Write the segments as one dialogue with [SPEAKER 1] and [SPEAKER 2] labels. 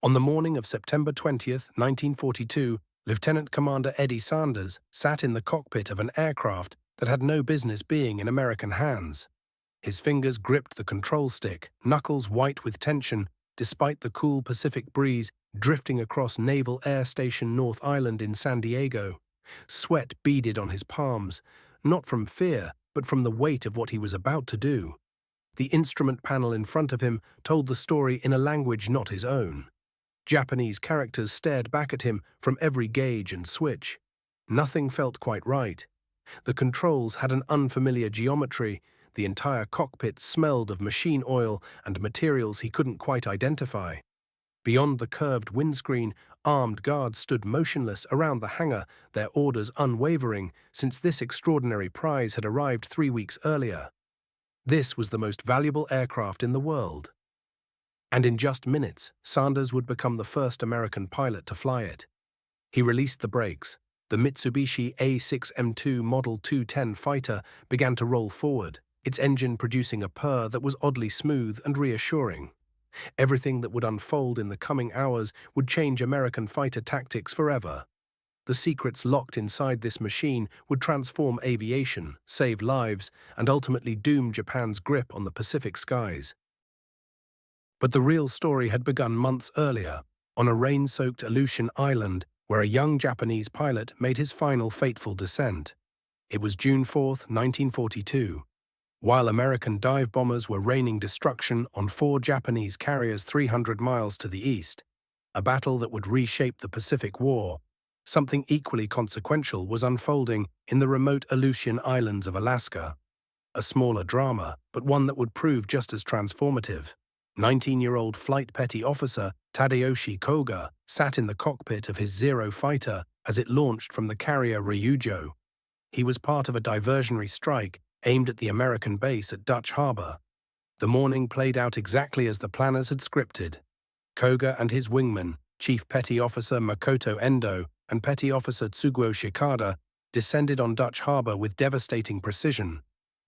[SPEAKER 1] On the morning of September 20th, 1942, Lieutenant Commander Eddie Sanders sat in the cockpit of an aircraft that had no business being in American hands. His fingers gripped the control stick, knuckles white with tension, despite the cool Pacific breeze drifting across Naval Air Station North Island in San Diego. Sweat beaded on his palms, not from fear, but from the weight of what he was about to do. The instrument panel in front of him told the story in a language not his own. Japanese characters stared back at him from every gauge and switch. Nothing felt quite right. The controls had an unfamiliar geometry. The entire cockpit smelled of machine oil and materials he couldn't quite identify. Beyond the curved windscreen, armed guards stood motionless around the hangar, their orders unwavering, since this extraordinary prize had arrived 3 weeks earlier. This was the most valuable aircraft in the world. And in just minutes, Sanders would become the first American pilot to fly it. He released the brakes. The Mitsubishi A6M2 Model 210 fighter began to roll forward, its engine producing a purr that was oddly smooth and reassuring. Everything that would unfold in the coming hours would change American fighter tactics forever. The secrets locked inside this machine would transform aviation, save lives, and ultimately doom Japan's grip on the Pacific skies. But the real story had begun months earlier, on a rain-soaked Aleutian island where a young Japanese pilot made his final fateful descent. It was June 4th, 1942. While American dive bombers were raining destruction on 4 Japanese carriers 300 miles to the east, a battle that would reshape the Pacific War, something equally consequential was unfolding in the remote Aleutian Islands of Alaska. A smaller drama, but one that would prove just as transformative. 19-year-old flight petty officer Tadayoshi Koga sat in the cockpit of his Zero fighter as it launched from the carrier Ryujo. He was part of a diversionary strike aimed at the American base at Dutch Harbor. The morning played out exactly as the planners had scripted. Koga and his wingman, Chief Petty Officer Makoto Endo and Petty Officer Tsuguo Shikada, descended on Dutch Harbor with devastating precision,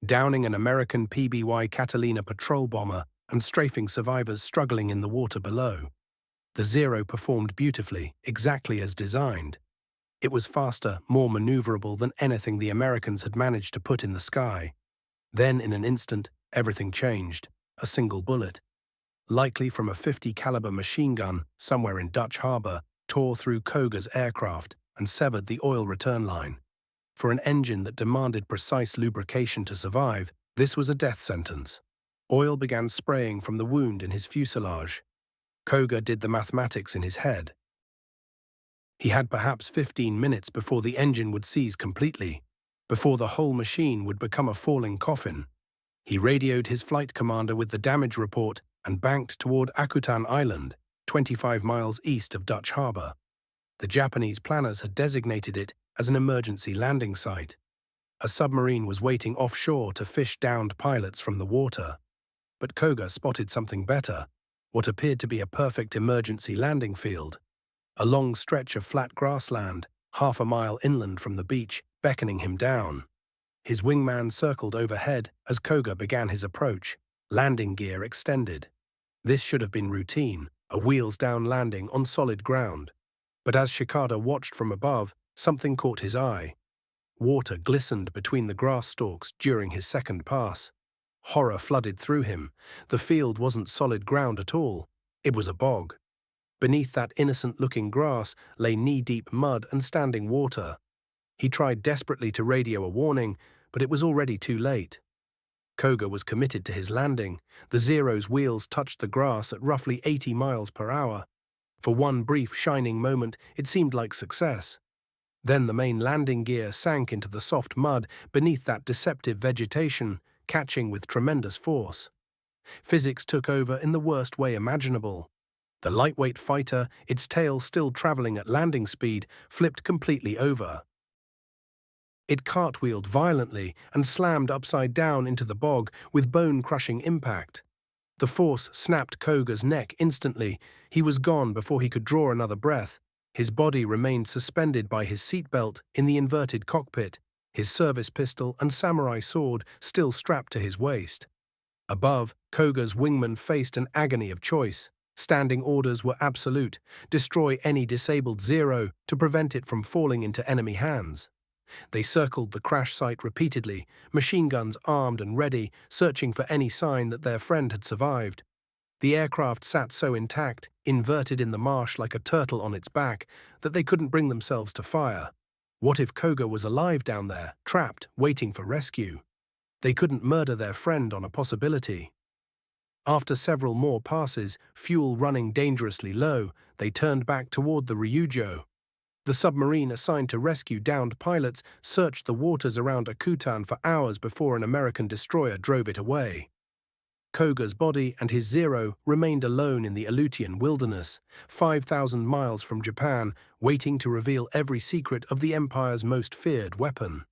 [SPEAKER 1] downing an American PBY Catalina patrol bomber and strafing survivors struggling in the water below. The Zero performed beautifully, exactly as designed. It was faster, more maneuverable than anything the Americans had managed to put in the sky. Then, in an instant, everything changed. A single bullet, likely from a .50 caliber machine gun somewhere in Dutch Harbor, tore through Koga's aircraft and severed the oil return line. For an engine that demanded precise lubrication to survive, this was a death sentence. Oil began spraying from the wound in his fuselage. Koga did the mathematics in his head. He had perhaps 15 minutes before the engine would seize completely, before the whole machine would become a falling coffin. He radioed his flight commander with the damage report and banked toward Akutan Island, 25 miles east of Dutch Harbor. The Japanese planners had designated it as an emergency landing site. A submarine was waiting offshore to fish downed pilots from the water. But Koga spotted something better, what appeared to be a perfect emergency landing field. A long stretch of flat grassland, half a mile inland from the beach, beckoning him down. His wingman circled overhead as Koga began his approach, landing gear extended. This should have been routine, a wheels-down landing on solid ground. But as Shikada watched from above, something caught his eye. Water glistened between the grass stalks during his second pass. Horror flooded through him. The field wasn't solid ground at all. It was a bog. Beneath that innocent-looking grass lay knee-deep mud and standing water. He tried desperately to radio a warning, but it was already too late. Koga was committed to his landing. The Zero's wheels touched the grass at roughly 80 miles per hour. For one brief shining moment, it seemed like success. Then the main landing gear sank into the soft mud beneath that deceptive vegetation, catching with tremendous force. Physics took over in the worst way imaginable. The lightweight fighter, its tail still traveling at landing speed, flipped completely over. It cartwheeled violently and slammed upside down into the bog with bone-crushing impact. The force snapped Koga's neck instantly. He was gone before he could draw another breath. His body remained suspended by his seatbelt in the inverted cockpit, his service pistol and samurai sword still strapped to his waist. Above, Koga's wingman faced an agony of choice: Standing orders were absolute: destroy any disabled Zero to prevent it from falling into enemy hands. They circled the crash site repeatedly, machine guns armed and ready, searching for any sign that their friend had survived. The aircraft sat so intact, inverted in the marsh like a turtle on its back, that they couldn't bring themselves to fire. What if Koga was alive down there, trapped, waiting for rescue? They couldn't murder their friend on a possibility. After several more passes, fuel running dangerously low, they turned back toward the Ryujo. The submarine assigned to rescue downed pilots searched the waters around Akutan for hours before an American destroyer drove it away. Koga's body and his Zero remained alone in the Aleutian wilderness, 5,000 miles from Japan, waiting to reveal every secret of the Empire's most feared weapon.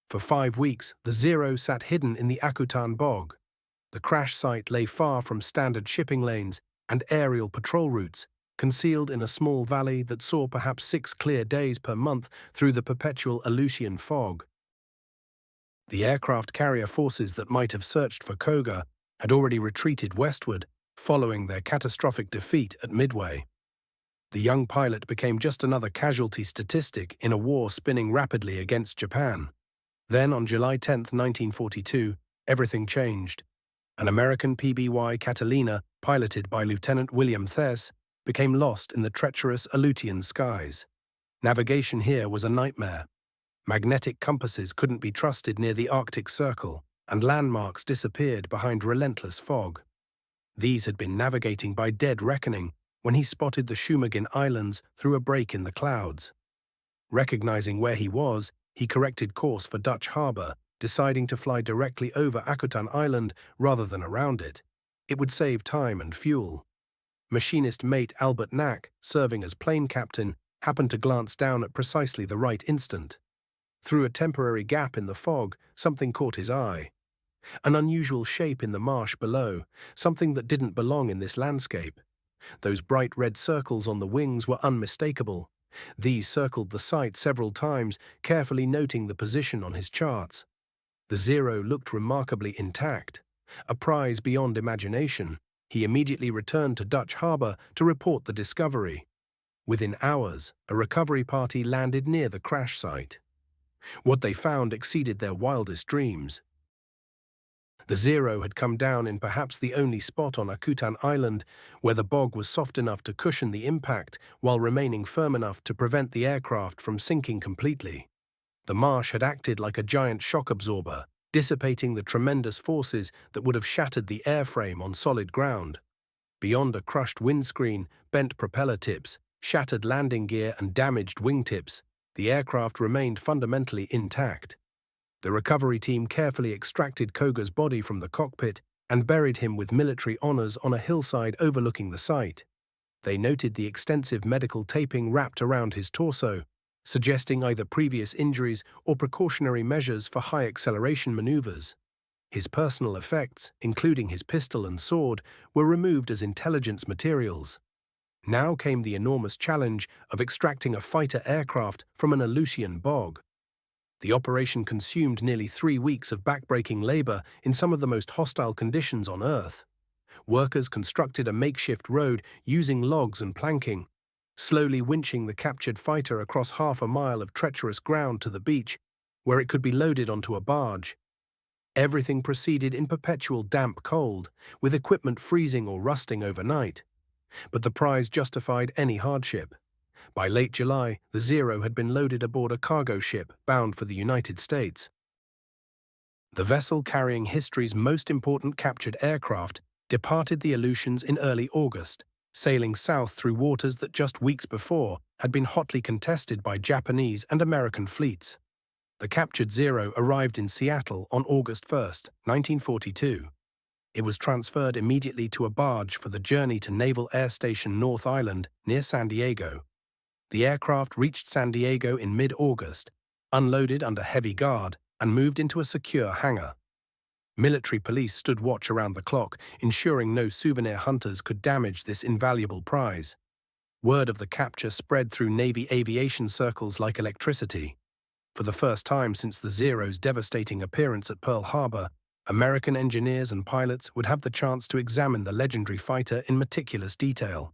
[SPEAKER 1] For 5 weeks, the Zero sat hidden in the Akutan bog. The crash site lay far from standard shipping lanes and aerial patrol routes, concealed in a small valley that saw perhaps 6 clear days per month through the perpetual Aleutian fog. The aircraft carrier forces that might have searched for Koga had already retreated westward, following their catastrophic defeat at Midway. The young pilot became just another casualty statistic in a war spinning rapidly against Japan. Then, on July 10, 1942, everything changed. An American PBY Catalina, piloted by Lieutenant William Thess, became lost in the treacherous Aleutian skies. Navigation here was a nightmare. Magnetic compasses couldn't be trusted near the Arctic Circle, and landmarks disappeared behind relentless fog. These had been navigating by dead reckoning when he spotted the Shumagin Islands through a break in the clouds. Recognizing where he was, he corrected course for Dutch Harbor, deciding to fly directly over Akutan Island rather than around it. It would save time and fuel. Machinist mate Albert Knack, serving as plane captain, happened to glance down at precisely the right instant. Through a temporary gap in the fog, something caught his eye. An unusual shape in the marsh below, something that didn't belong in this landscape. Those bright red circles on the wings were unmistakable. These circled the site several times, carefully noting the position on his charts. The Zero looked remarkably intact. A prize beyond imagination, he immediately returned to Dutch Harbor to report the discovery. Within hours, a recovery party landed near the crash site. What they found exceeded their wildest dreams. The Zero had come down in perhaps the only spot on Akutan Island where the bog was soft enough to cushion the impact while remaining firm enough to prevent the aircraft from sinking completely. The marsh had acted like a giant shock absorber, dissipating the tremendous forces that would have shattered the airframe on solid ground. Beyond a crushed windscreen, bent propeller tips, shattered landing gear and damaged wingtips, the aircraft remained fundamentally intact. The recovery team carefully extracted Koga's body from the cockpit and buried him with military honors on a hillside overlooking the site. They noted the extensive medical taping wrapped around his torso, suggesting either previous injuries or precautionary measures for high acceleration maneuvers. His personal effects, including his pistol and sword, were removed as intelligence materials. Now came the enormous challenge of extracting a fighter aircraft from an Aleutian bog. The operation consumed nearly 3 weeks of backbreaking labor in some of the most hostile conditions on Earth. Workers constructed a makeshift road using logs and planking, slowly winching the captured fighter across half a mile of treacherous ground to the beach, where it could be loaded onto a barge. Everything proceeded in perpetual damp cold, with equipment freezing or rusting overnight. But the prize justified any hardship. By late July, the Zero had been loaded aboard a cargo ship bound for the United States. The vessel carrying history's most important captured aircraft departed the Aleutians in early August, sailing south through waters that just weeks before had been hotly contested by Japanese and American fleets. The captured Zero arrived in Seattle on August 1, 1942. It was transferred immediately to a barge for the journey to Naval Air Station North Island near San Diego. The aircraft reached San Diego in mid-August, unloaded under heavy guard, and moved into a secure hangar. Military police stood watch around the clock, ensuring no souvenir hunters could damage this invaluable prize. Word of the capture spread through Navy aviation circles like electricity. For the first time since the Zero's devastating appearance at Pearl Harbor, American engineers and pilots would have the chance to examine the legendary fighter in meticulous detail.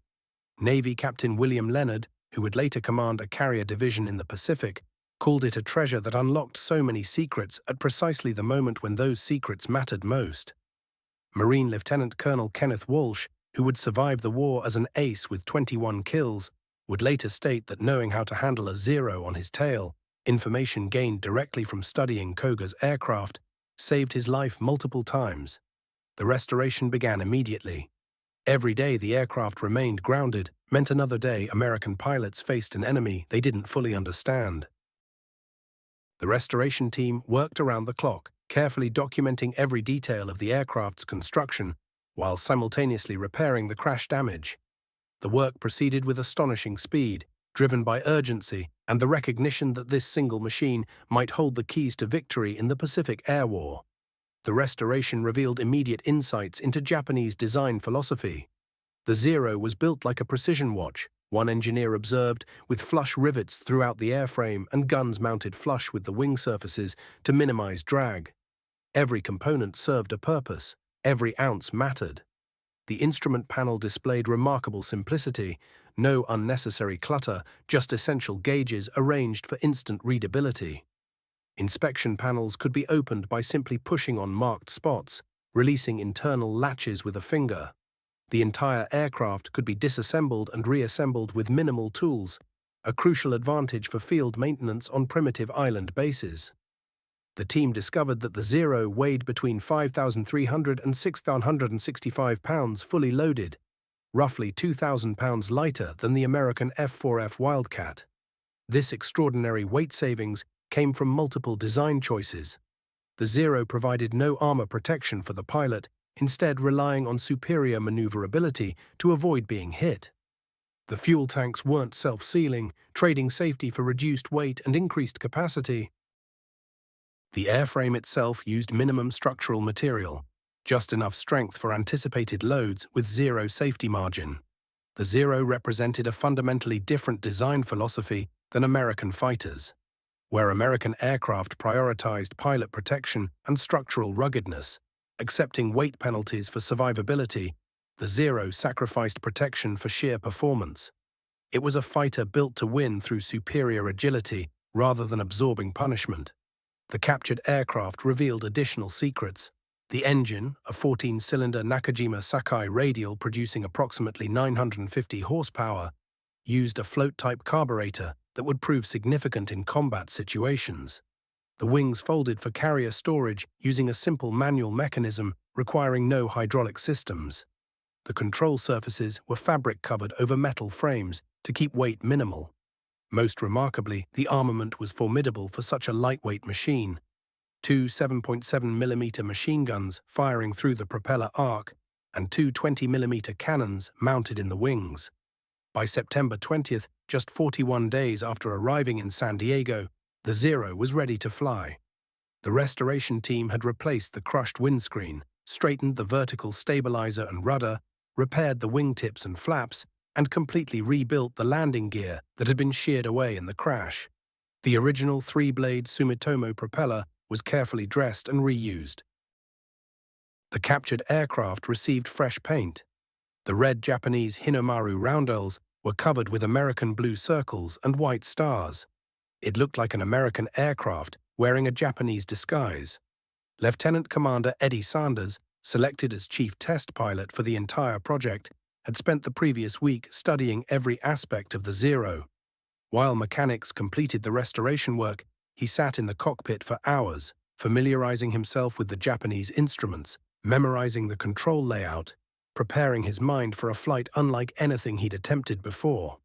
[SPEAKER 1] Navy Captain William Leonard, who would later command a carrier division in the Pacific, called it a treasure that unlocked so many secrets at precisely the moment when those secrets mattered most. Marine Lieutenant Colonel Kenneth Walsh, who would survive the war as an ace with 21 kills, would later state that knowing how to handle a Zero on his tail, information gained directly from studying Koga's aircraft, saved his life multiple times. The restoration began immediately. Every day the aircraft remained grounded meant another day American pilots faced an enemy they didn't fully understand. The restoration team worked around the clock, carefully documenting every detail of the aircraft's construction while simultaneously repairing the crash damage. The work proceeded with astonishing speed, driven by urgency and the recognition that this single machine might hold the keys to victory in the Pacific Air War. The restoration revealed immediate insights into Japanese design philosophy. The Zero was built like a precision watch, one engineer observed, with flush rivets throughout the airframe and guns mounted flush with the wing surfaces to minimize drag. Every component served a purpose, every ounce mattered. The instrument panel displayed remarkable simplicity, no unnecessary clutter, just essential gauges arranged for instant readability. Inspection panels could be opened by simply pushing on marked spots, releasing internal latches with a finger. The entire aircraft could be disassembled and reassembled with minimal tools, a crucial advantage for field maintenance on primitive island bases. The team discovered that the Zero weighed between 5,300 and 6,165 pounds fully loaded, roughly 2,000 pounds lighter than the American F6F Wildcat. This extraordinary weight savings came from multiple design choices. The Zero provided no armor protection for the pilot, instead relying on superior maneuverability to avoid being hit. The fuel tanks weren't self-sealing, trading safety for reduced weight and increased capacity. The airframe itself used minimum structural material, just enough strength for anticipated loads with zero safety margin. The Zero represented a fundamentally different design philosophy than American fighters, where American aircraft prioritized pilot protection and structural ruggedness. Accepting weight penalties for survivability, the Zero sacrificed protection for sheer performance. It was a fighter built to win through superior agility rather than absorbing punishment. The captured aircraft revealed additional secrets. The engine, a 14-cylinder Nakajima Sakai radial producing approximately 950 horsepower, used a float-type carburetor that would prove significant in combat situations. The wings folded for carrier storage using a simple manual mechanism requiring no hydraulic systems. The control surfaces were fabric-covered over metal frames to keep weight minimal. Most remarkably, the armament was formidable for such a lightweight machine. Two 7.7mm machine guns firing through the propeller arc and two 20mm cannons mounted in the wings. By September 20th, just 41 days after arriving in San Diego, the Zero was ready to fly. The restoration team had replaced the crushed windscreen, straightened the vertical stabilizer and rudder, repaired the wingtips and flaps, and completely rebuilt the landing gear that had been sheared away in the crash. The original three-blade Sumitomo propeller was carefully dressed and reused. The captured aircraft received fresh paint. The red Japanese Hinomaru roundels were covered with American blue circles and white stars. It looked like an American aircraft wearing a Japanese disguise. Lieutenant Commander Eddie Sanders, selected as chief test pilot for the entire project, had spent the previous week studying every aspect of the Zero. While mechanics completed the restoration work, he sat in the cockpit for hours, familiarizing himself with the Japanese instruments, memorizing the control layout, preparing his mind for a flight unlike anything he'd attempted before.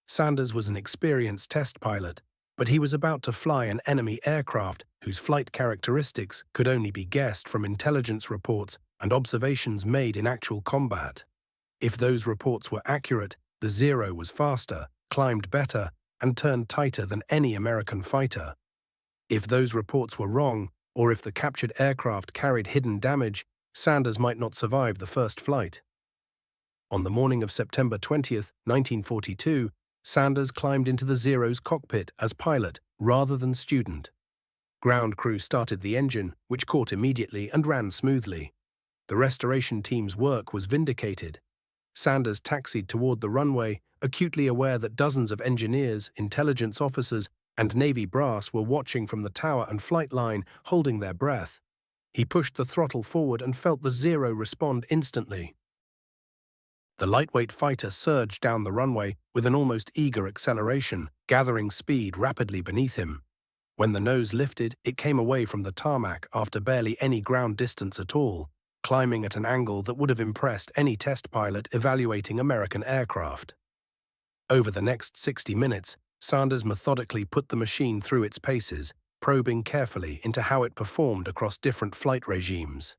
[SPEAKER 1] Sanders was an experienced test pilot, but he was about to fly an enemy aircraft whose flight characteristics could only be guessed from intelligence reports and observations made in actual combat. If those reports were accurate, the Zero was faster, climbed better, and turned tighter than any American fighter. If those reports were wrong, or if the captured aircraft carried hidden damage, Sanders might not survive the first flight. On the morning of September 20th, 1942, Sanders climbed into the Zero's cockpit as pilot rather than student. Ground crew started the engine, which caught immediately and ran smoothly. The restoration team's work was vindicated. Sanders taxied toward the runway, acutely aware that dozens of engineers, intelligence officers, and Navy brass were watching from the tower and flight line, holding their breath. He pushed the throttle forward and felt the Zero respond instantly. The lightweight fighter surged down the runway with an almost eager acceleration, gathering speed rapidly beneath him. When the nose lifted, it came away from the tarmac after barely any ground distance at all, climbing at an angle that would have impressed any test pilot evaluating American aircraft. Over the next 60 minutes, Sanders methodically put the machine through its paces, probing carefully into how it performed across different flight regimes.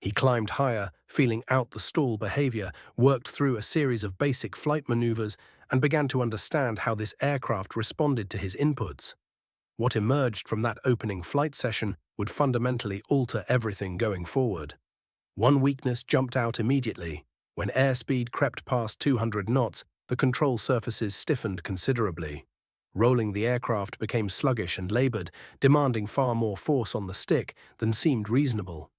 [SPEAKER 1] He climbed higher, feeling out the stall behavior, worked through a series of basic flight maneuvers, and began to understand how this aircraft responded to his inputs. What emerged from that opening flight session would fundamentally alter everything going forward. One weakness jumped out immediately. When airspeed crept past 200 knots, the control surfaces stiffened considerably. Rolling the aircraft became sluggish and labored, demanding far more force on the stick than seemed reasonable.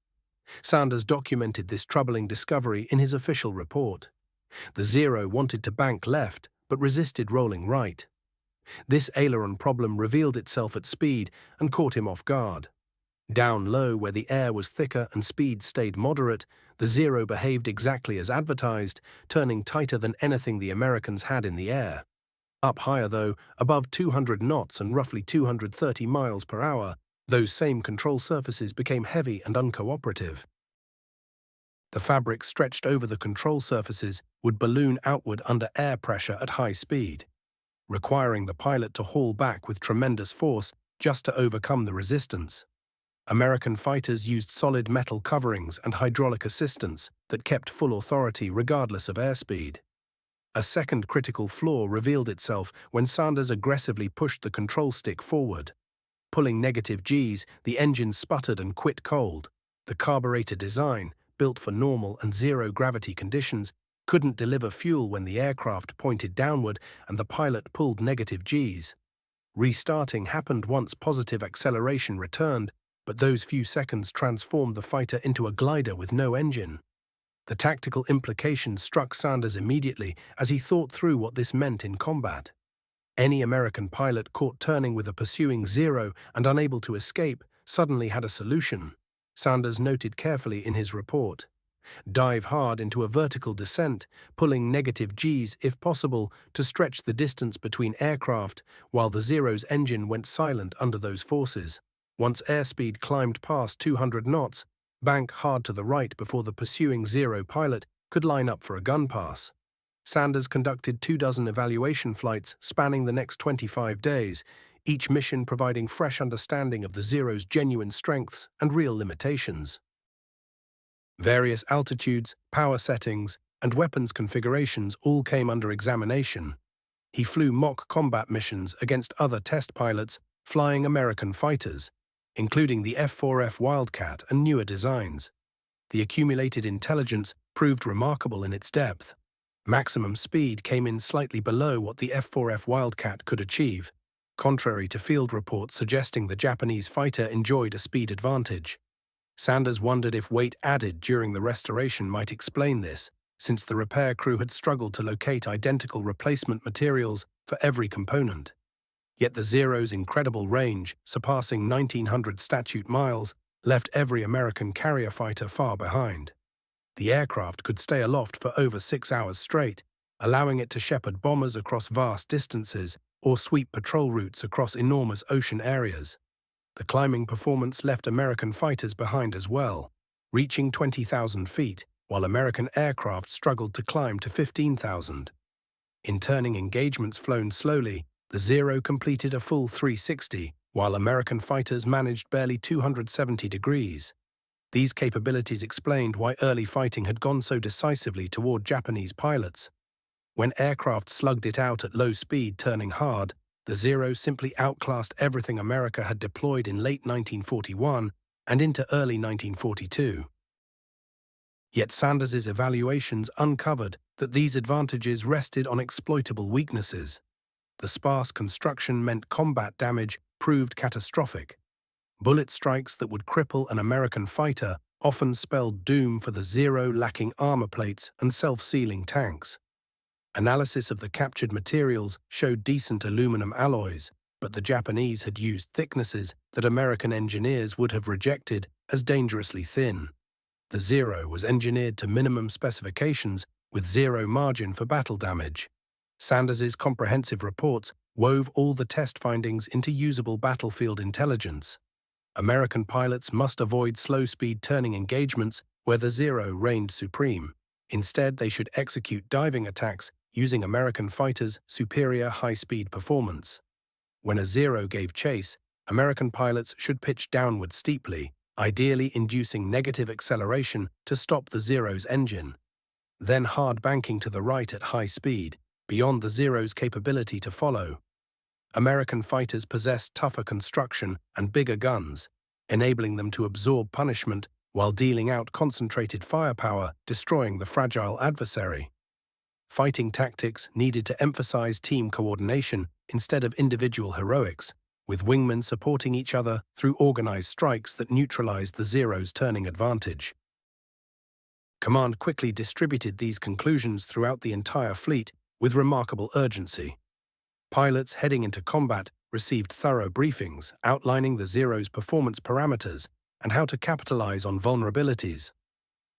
[SPEAKER 1] Sanders documented this troubling discovery in his official report. The Zero wanted to bank left, but resisted rolling right. This aileron problem revealed itself at speed and caught him off guard. Down low, where the air was thicker and speed stayed moderate, the Zero behaved exactly as advertised, turning tighter than anything the Americans had in the air. Up higher, though, above 200 knots and roughly 230 miles per hour, those same control surfaces became heavy and uncooperative. The fabric stretched over the control surfaces would balloon outward under air pressure at high speed, requiring the pilot to haul back with tremendous force just to overcome the resistance. American fighters used solid metal coverings and hydraulic assistance that kept full authority regardless of airspeed. A second critical flaw revealed itself when Sanders aggressively pushed the control stick forward. Pulling negative Gs, the engine sputtered and quit cold. The carburetor design, built for normal and zero-gravity conditions, couldn't deliver fuel when the aircraft pointed downward and the pilot pulled negative Gs. Restarting happened once positive acceleration returned, but those few seconds transformed the fighter into a glider with no engine. The tactical implications struck Sanders immediately as he thought through what this meant in combat. Any American pilot caught turning with a pursuing Zero and unable to escape suddenly had a solution. Sanders noted carefully in his report. Dive hard into a vertical descent, pulling negative Gs if possible to stretch the distance between aircraft, while the Zero's engine went silent under those forces. Once airspeed climbed past 200 knots, bank hard to the right before the pursuing Zero pilot could line up for a gun pass. Sanders conducted 24 evaluation flights spanning the next 25 days, each mission providing fresh understanding of the Zero's genuine strengths and real limitations. Various altitudes, power settings, and weapons configurations all came under examination. He flew mock combat missions against other test pilots flying American fighters, including the F6F Wildcat and newer designs. The accumulated intelligence proved remarkable in its depth. Maximum speed came in slightly below what the F6F Wildcat could achieve, contrary to field reports suggesting the Japanese fighter enjoyed a speed advantage. Sanders wondered if weight added during the restoration might explain this, since the repair crew had struggled to locate identical replacement materials for every component. Yet the Zero's incredible range, surpassing 1,900 statute miles, left every American carrier fighter far behind. The aircraft could stay aloft for over 6 hours straight, allowing it to shepherd bombers across vast distances or sweep patrol routes across enormous ocean areas. The climbing performance left American fighters behind as well, reaching 20,000 feet, while American aircraft struggled to climb to 15,000. In turning engagements flown slowly, the Zero completed a full 360, while American fighters managed barely 270 degrees. These capabilities explained why early fighting had gone so decisively toward Japanese pilots. When aircraft slugged it out at low speed turning hard, the Zero simply outclassed everything America had deployed in late 1941 and into early 1942. Yet Sanders's evaluations uncovered that these advantages rested on exploitable weaknesses. The sparse construction meant combat damage proved catastrophic. Bullet strikes that would cripple an American fighter often spelled doom for the Zero, lacking armor plates and self-sealing tanks. Analysis of the captured materials showed decent aluminum alloys, but the Japanese had used thicknesses that American engineers would have rejected as dangerously thin. The Zero was engineered to minimum specifications with zero margin for battle damage. Sanders's comprehensive reports wove all the test findings into usable battlefield intelligence. American pilots must avoid slow-speed turning engagements where the Zero reigned supreme. Instead, they should execute diving attacks using American fighters' superior high-speed performance. When a Zero gave chase, American pilots should pitch downward steeply, ideally inducing negative acceleration to stop the Zero's engine. Then hard banking to the right at high speed, beyond the Zero's capability to follow. American fighters possessed tougher construction and bigger guns, enabling them to absorb punishment while dealing out concentrated firepower, destroying the fragile adversary. Fighting tactics needed to emphasize team coordination instead of individual heroics, with wingmen supporting each other through organized strikes that neutralized the Zero's turning advantage. Command quickly distributed these conclusions throughout the entire fleet with remarkable urgency. Pilots heading into combat received thorough briefings outlining the Zero's performance parameters and how to capitalize on vulnerabilities.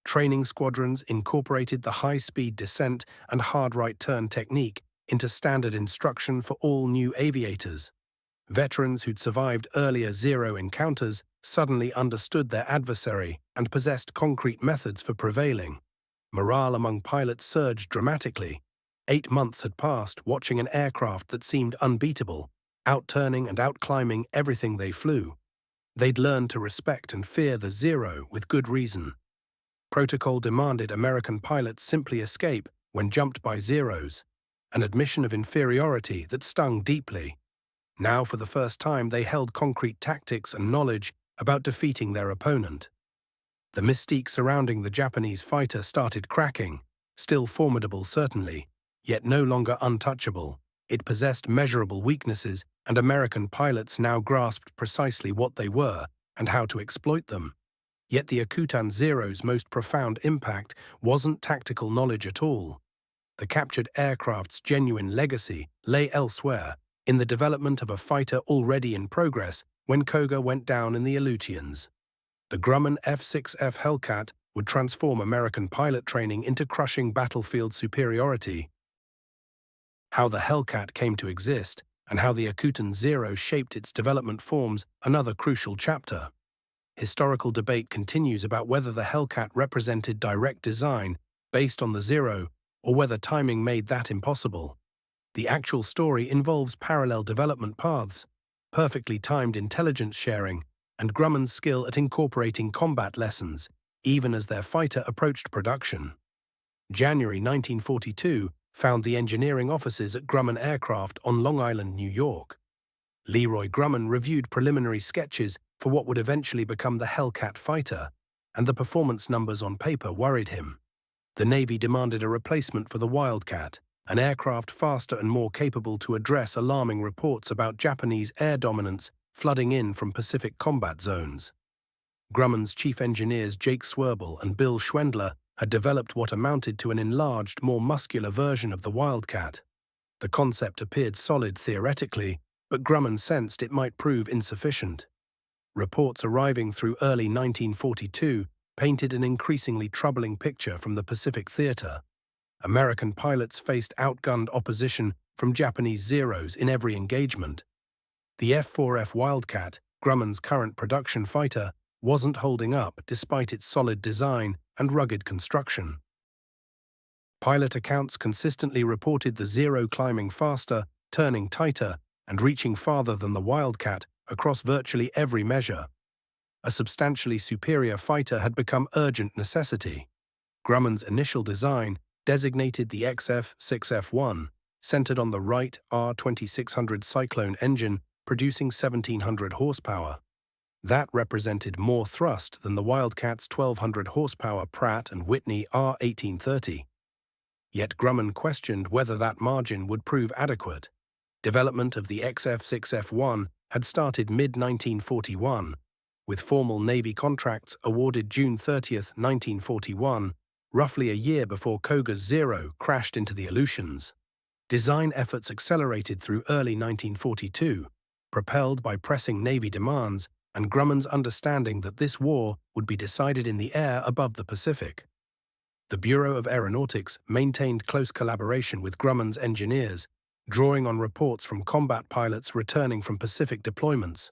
[SPEAKER 1] Training squadrons incorporated the high-speed descent and hard right turn technique into standard instruction for all new aviators. Veterans who'd survived earlier Zero encounters suddenly understood their adversary and possessed concrete methods for prevailing. Morale among pilots surged dramatically. 8 months had passed watching an aircraft that seemed unbeatable, outturning and outclimbing everything they flew. They'd learned to respect and fear the Zero with good reason. Protocol demanded American pilots simply escape when jumped by Zeros, an admission of inferiority that stung deeply. Now, for the first time, they held concrete tactics and knowledge about defeating their opponent. The mystique surrounding the Japanese fighter started cracking, still formidable certainly, yet no longer untouchable. It possessed measurable weaknesses, and American pilots now grasped precisely what they were and how to exploit them. Yet the Akutan Zero's most profound impact wasn't tactical knowledge at all. The captured aircraft's genuine legacy lay elsewhere, in the development of a fighter already in progress when Koga went down in the Aleutians. The Grumman F6F Hellcat would transform American pilot training into crushing battlefield superiority. How the Hellcat came to exist and how the Akutan Zero shaped its development forms another crucial chapter. Historical debate continues about whether the Hellcat represented direct design based on the Zero or whether timing made that impossible. The actual story involves parallel development paths, perfectly timed intelligence sharing, and Grumman's skill at incorporating combat lessons, even as their fighter approached production. January 1942 found the engineering offices at Grumman Aircraft on Long Island, New York. Leroy Grumman reviewed preliminary sketches for what would eventually become the Hellcat fighter, and the performance numbers on paper worried him. The Navy demanded a replacement for the Wildcat, an aircraft faster and more capable to address alarming reports about Japanese air dominance flooding in from Pacific combat zones. Grumman's chief engineers Jake Swerble and Bill Schwendler had developed what amounted to an enlarged, more muscular version of the Wildcat. The concept appeared solid theoretically, but Grumman sensed it might prove insufficient. Reports arriving through early 1942 painted an increasingly troubling picture from the Pacific theater. American pilots faced outgunned opposition from Japanese Zeros in every engagement. The F4F Wildcat, Grumman's current production fighter, wasn't holding up despite its solid design and rugged construction. Pilot accounts consistently reported the Zero climbing faster, turning tighter, and reaching farther than the Wildcat across virtually every measure. A substantially superior fighter had become urgent necessity. Grumman's initial design, designated the F6F, centered on the Wright R2600 Cyclone engine producing 1,700 horsepower. That represented more thrust than the Wildcat's 1,200 horsepower Pratt & Whitney R1830. Yet Grumman questioned whether that margin would prove adequate. Development of the F6F had started mid-1941, with formal Navy contracts awarded June 30, 1941, roughly a year before Koga's Zero crashed into the Aleutians. Design efforts accelerated through early 1942, propelled by pressing Navy demands and Grumman's understanding that this war would be decided in the air above the Pacific. The Bureau of Aeronautics maintained close collaboration with Grumman's engineers, drawing on reports from combat pilots returning from Pacific deployments.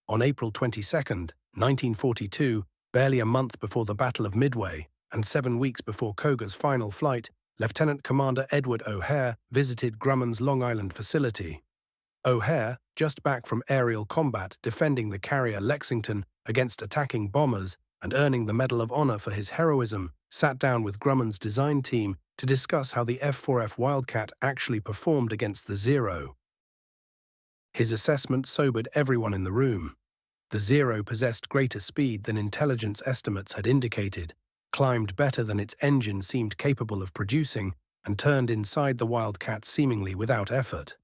[SPEAKER 1] On April 22, 1942, barely a month before the Battle of Midway and 7 weeks before Koga's final flight, Lieutenant Commander Edward O'Hare visited Grumman's Long Island facility. O'Hare, just back from aerial combat defending the carrier Lexington against attacking bombers and earning the Medal of Honor for his heroism, sat down with Grumman's design team to discuss how the F6F Wildcat actually performed against the Zero. His assessment sobered everyone in the room. The Zero possessed greater speed than intelligence estimates had indicated, climbed better than its engine seemed capable of producing, and turned inside the Wildcat seemingly without effort.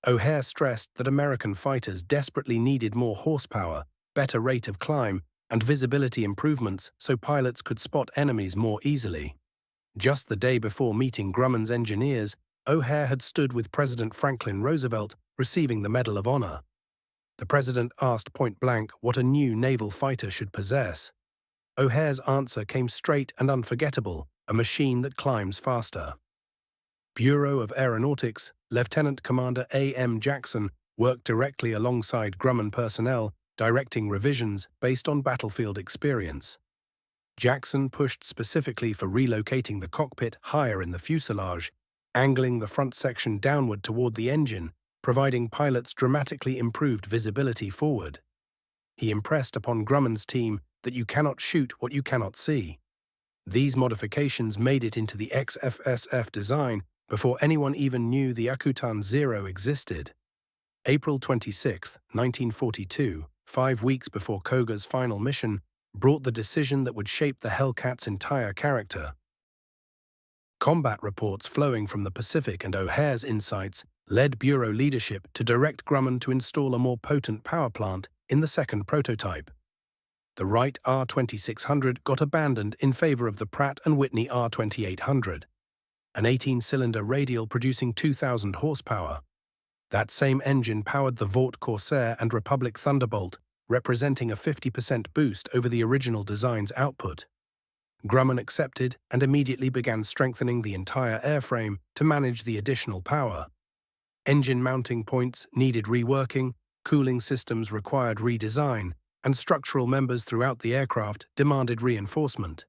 [SPEAKER 1] O'Hare stressed that American fighters desperately needed more horsepower, better rate of climb, and visibility improvements so pilots could spot enemies more easily. Just the day before meeting Grumman's engineers, O'Hare had stood with President Franklin Roosevelt receiving the Medal of Honor. The president asked point-blank what a new naval fighter should possess. O'Hare's answer came straight and unforgettable: a machine that climbs faster. Bureau of Aeronautics, Lieutenant Commander A.M. Jackson worked directly alongside Grumman personnel, directing revisions based on battlefield experience. Jackson pushed specifically for relocating the cockpit higher in the fuselage, angling the front section downward toward the engine, providing pilots dramatically improved visibility forward. He impressed upon Grumman's team that you cannot shoot what you cannot see. These modifications made it into the F6F design before anyone even knew the Akutan Zero existed. April 26, 1942, 5 weeks before Koga's final mission, brought the decision that would shape the Hellcat's entire character. Combat reports flowing from the Pacific and O'Hare's insights led Bureau leadership to direct Grumman to install a more potent power plant in the second prototype. The Wright R2600 got abandoned in favor of the Pratt & Whitney R2800, an 18-cylinder radial producing 2,000 horsepower. That same engine powered the Vought Corsair and Republic Thunderbolt, representing a 50% boost over the original design's output. Grumman accepted and immediately began strengthening the entire airframe to manage the additional power. Engine mounting points needed reworking, cooling systems required redesign, and structural members throughout the aircraft demanded reinforcement.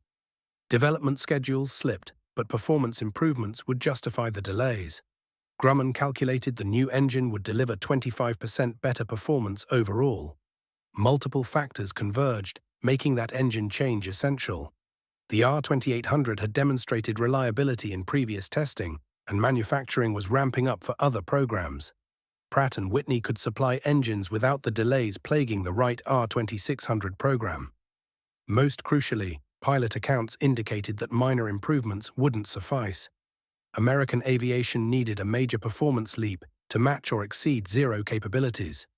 [SPEAKER 1] Development schedules slipped, but performance improvements would justify the delays. Grumman calculated the new engine would deliver 25% better performance overall. Multiple factors converged, making that engine change essential. The R2800 had demonstrated reliability in previous testing, and manufacturing was ramping up for other programs. Pratt & Whitney could supply engines without the delays plaguing the Wright R2600 program. Most crucially, pilot accounts indicated that minor improvements wouldn't suffice. American aviation needed a major performance leap to match or exceed Zero capabilities.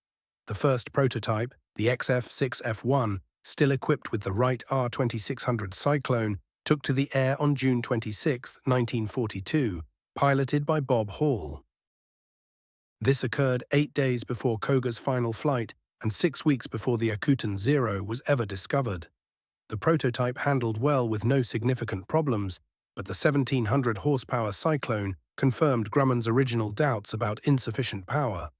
[SPEAKER 1] The first prototype, the F6F1, still equipped with the Wright R2600 Cyclone, took to the air on June 26, 1942, piloted by Bob Hall. This occurred 8 days before Koga's final flight and 6 weeks before the Akutan Zero was ever discovered. The prototype handled well with no significant problems, but the 1,700 horsepower Cyclone confirmed Grumman's original doubts about insufficient power.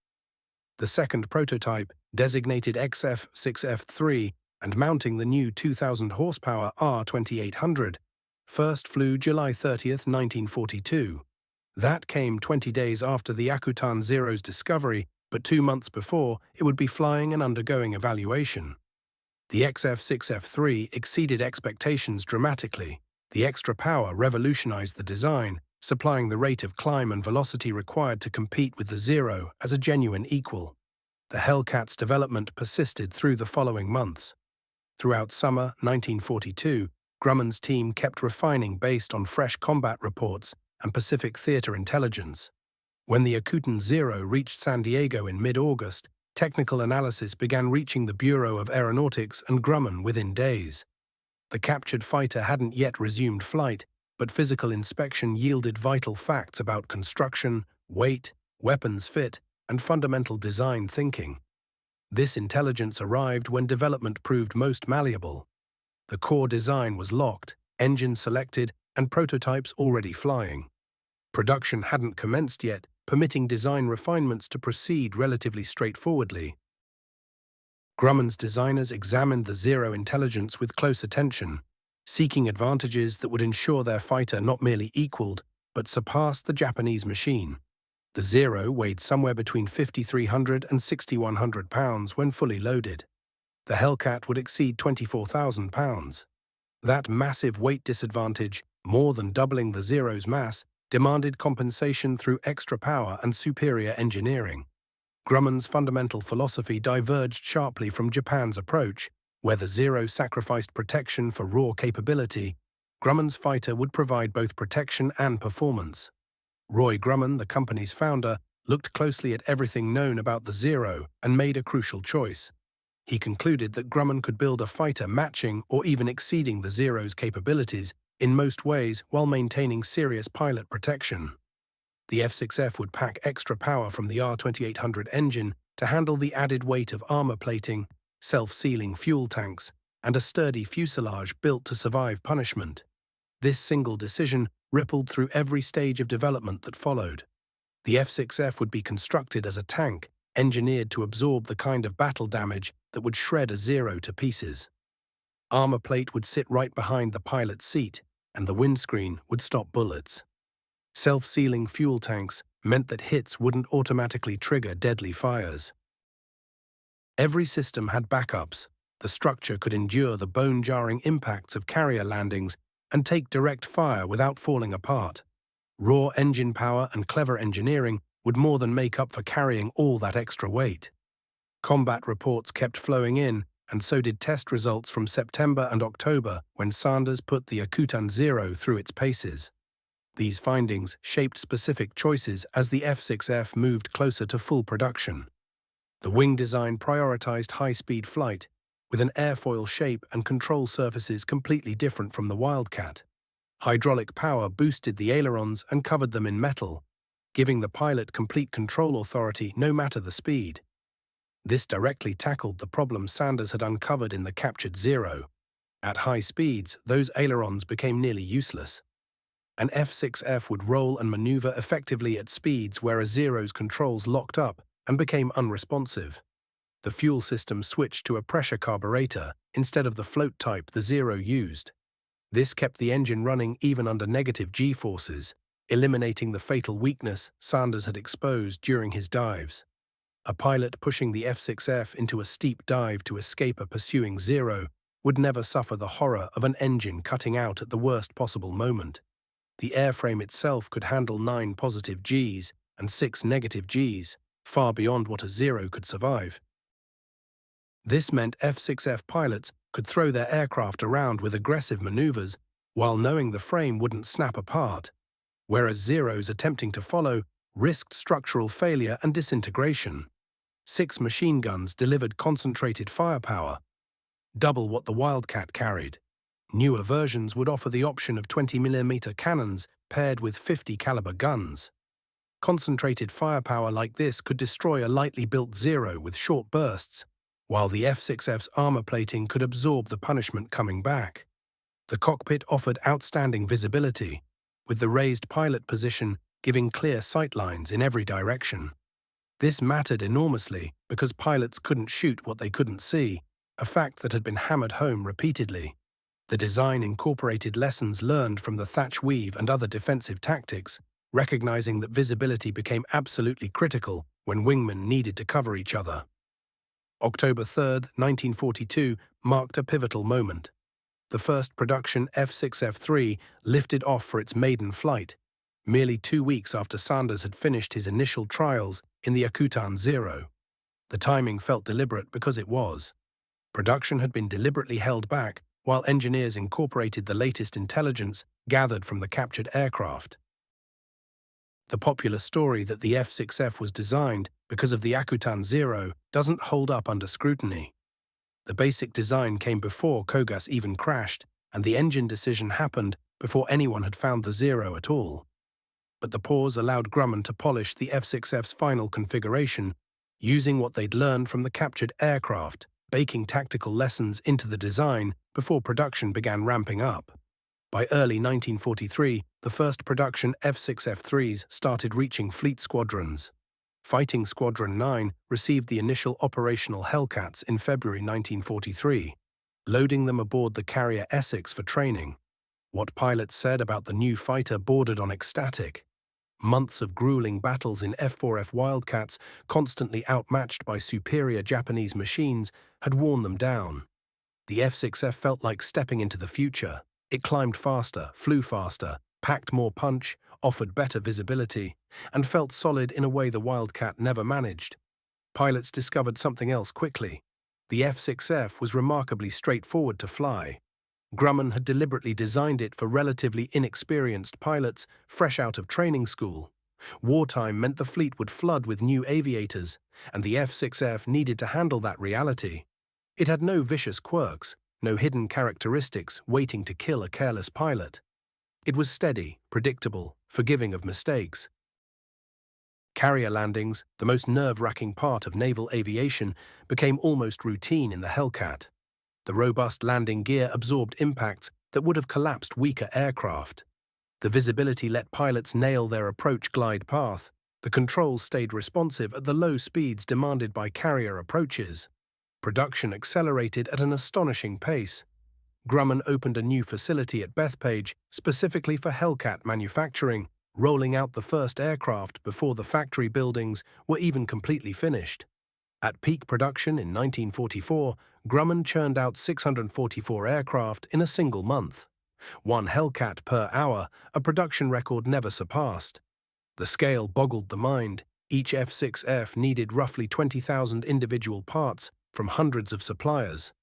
[SPEAKER 1] The second prototype, designated F6F3 and mounting the new 2,000 horsepower R2800, first flew July 30, 1942. That came 20 days after the Akutan Zero's discovery, but 2 months before it would be flying and undergoing evaluation. The F6F3 exceeded expectations dramatically. The extra power revolutionized the design, supplying the rate of climb and velocity required to compete with the Zero as a genuine equal. The Hellcat's development persisted through the following months. Throughout summer 1942, Grumman's team kept refining based on fresh combat reports and Pacific theater intelligence. When the Akutan Zero reached San Diego in mid-August, Technical analysis began reaching the Bureau of Aeronautics and Grumman within days. The captured fighter hadn't yet resumed flight, but physical inspection yielded vital facts about construction, weight, weapons fit, and fundamental design thinking. This intelligence arrived when development proved most malleable. The core design was locked, engine selected, and prototypes already flying. Production hadn't commenced yet, permitting design refinements to proceed relatively straightforwardly. Grumman's designers examined the Zero intelligence with close attention, seeking advantages that would ensure their fighter not merely equaled, but surpassed the Japanese machine. The Zero weighed somewhere between 5,300 and 6,100 pounds when fully loaded. The Hellcat would exceed 24,000 pounds. That massive weight disadvantage, more than doubling the Zero's mass, demanded compensation through extra power and superior engineering. Grumman's fundamental philosophy diverged sharply from Japan's approach, where the Zero sacrificed protection for raw capability. Grumman's fighter would provide both protection and performance. Roy Grumman, the company's founder, looked closely at everything known about the Zero and made a crucial choice. He concluded that Grumman could build a fighter matching or even exceeding the Zero's capabilities in most ways while maintaining serious pilot protection. The F6F would pack extra power from the R2800 engine to handle the added weight of armor plating, self-sealing fuel tanks, and a sturdy fuselage built to survive punishment. This single decision rippled through every stage of development that followed. The F6F would be constructed as a tank, engineered to absorb the kind of battle damage that would shred a Zero to pieces. Armor plate would sit right behind the pilot's seat, and the windscreen would stop bullets. Self-sealing fuel tanks meant that hits wouldn't automatically trigger deadly fires. Every system had backups. The structure could endure the bone-jarring impacts of carrier landings and take direct fire without falling apart. Raw engine power and clever engineering would more than make up for carrying all that extra weight. Combat reports kept flowing in, and so did test results from September and October when Sanders put the Akutan Zero through its paces. These findings shaped specific choices as the F6F moved closer to full production. The wing design prioritized high-speed flight, with an airfoil shape and control surfaces completely different from the Wildcat. Hydraulic power boosted the ailerons and covered them in metal, giving the pilot complete control authority no matter the speed. This directly tackled the problem Sanders had uncovered in the captured Zero. At high speeds, those ailerons became nearly useless. An F6F would roll and maneuver effectively at speeds where a Zero's controls locked up and became unresponsive. The fuel system switched to a pressure carburetor instead of the float type the Zero used. This kept the engine running even under negative G-forces, eliminating the fatal weakness Sanders had exposed during his dives. A pilot pushing the F6F into a steep dive to escape a pursuing Zero would never suffer the horror of an engine cutting out at the worst possible moment. The airframe itself could handle 9 positive Gs and 6 negative Gs, far beyond what a Zero could survive. This meant F6F pilots could throw their aircraft around with aggressive maneuvers while knowing the frame wouldn't snap apart, whereas Zeros attempting to follow risked structural failure and disintegration. 6 machine guns delivered concentrated firepower, double what the Wildcat carried. Newer versions would offer the option of 20mm cannons paired with 50 caliber guns. Concentrated firepower like this could destroy a lightly built Zero with short bursts, while the F6F's armor plating could absorb the punishment coming back. The cockpit offered outstanding visibility, with the raised pilot position giving clear sightlines in every direction. This mattered enormously because pilots couldn't shoot what they couldn't see, a fact that had been hammered home repeatedly. The design incorporated lessons learned from the thatch weave and other defensive tactics, recognizing that visibility became absolutely critical when wingmen needed to cover each other. October 3, 1942, marked a pivotal moment. The first production F6F-3 lifted off for its maiden flight, merely 2 weeks after Sanders had finished his initial trials in the Akutan Zero. The timing felt deliberate because it was. Production had been deliberately held back while engineers incorporated the latest intelligence gathered from the captured aircraft. The popular story that the F6F was designed because of the Akutan Zero doesn't hold up under scrutiny. The basic design came before Kogas even crashed, and the engine decision happened before anyone had found the Zero at all. But the pause allowed Grumman to polish the F6F's final configuration, using what they'd learned from the captured aircraft, baking tactical lessons into the design before production began ramping up. By early 1943, the first production F6F-3s started reaching fleet squadrons. Fighting Squadron 9 received the initial operational Hellcats in February 1943, loading them aboard the carrier Essex for training. What pilots said about the new fighter bordered on ecstatic. Months of grueling battles in F4F Wildcats, constantly outmatched by superior Japanese machines, had worn them down. The F6F felt like stepping into the future. It climbed faster, flew faster, packed more punch, offered better visibility, and felt solid in a way the Wildcat never managed. Pilots discovered something else quickly. The F6F was remarkably straightforward to fly. Grumman had deliberately designed it for relatively inexperienced pilots fresh out of training school. Wartime meant the fleet would flood with new aviators, and the F6F needed to handle that reality. It had no vicious quirks, no hidden characteristics waiting to kill a careless pilot. It was steady, predictable, forgiving of mistakes. Carrier landings, the most nerve-wracking part of naval aviation, became almost routine in the Hellcat. The robust landing gear absorbed impacts that would have collapsed weaker aircraft. The visibility let pilots nail their approach glide path. The controls stayed responsive at the low speeds demanded by carrier approaches. Production accelerated at an astonishing pace. Grumman opened a new facility at Bethpage specifically for Hellcat manufacturing, rolling out the first aircraft before the factory buildings were even completely finished. At peak production in 1944, Grumman churned out 644 aircraft in a single month. One Hellcat per hour, a production record never surpassed. The scale boggled the mind. Each F6F needed roughly 20,000 individual parts from hundreds of suppliers.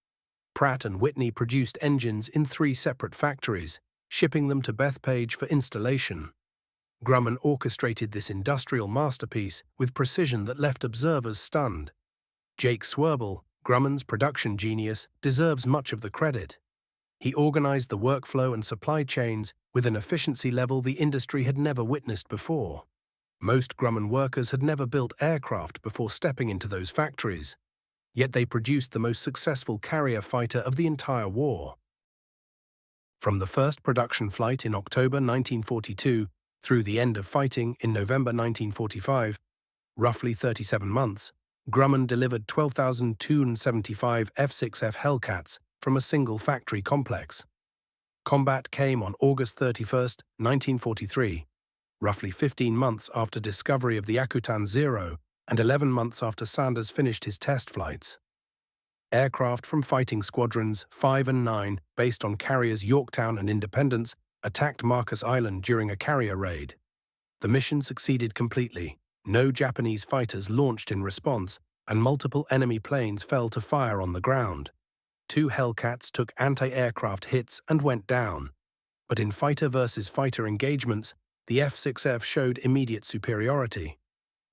[SPEAKER 1] Pratt & Whitney produced engines in 3 separate factories, shipping them to Bethpage for installation. Grumman orchestrated this industrial masterpiece with precision that left observers stunned. Jake Swerble, Grumman's production genius, deserves much of the credit. He organized the workflow and supply chains with an efficiency level the industry had never witnessed before. Most Grumman workers had never built aircraft before stepping into those factories, yet they produced the most successful carrier fighter of the entire war. From the first production flight in October 1942 through the end of fighting in November 1945, roughly 37 months, Grumman delivered 12,275 F6F Hellcats from a single factory complex. Combat came on August 31, 1943, roughly 15 months after discovery of the Akutan Zero and 11 months after Sanders finished his test flights. Aircraft from fighting squadrons 5 and 9, based on carriers Yorktown and Independence, attacked Marcus Island during a carrier raid. The mission succeeded completely. No Japanese fighters launched in response, and multiple enemy planes fell to fire on the ground. 2 Hellcats took anti-aircraft hits and went down. But in fighter versus fighter engagements, the F6F showed immediate superiority.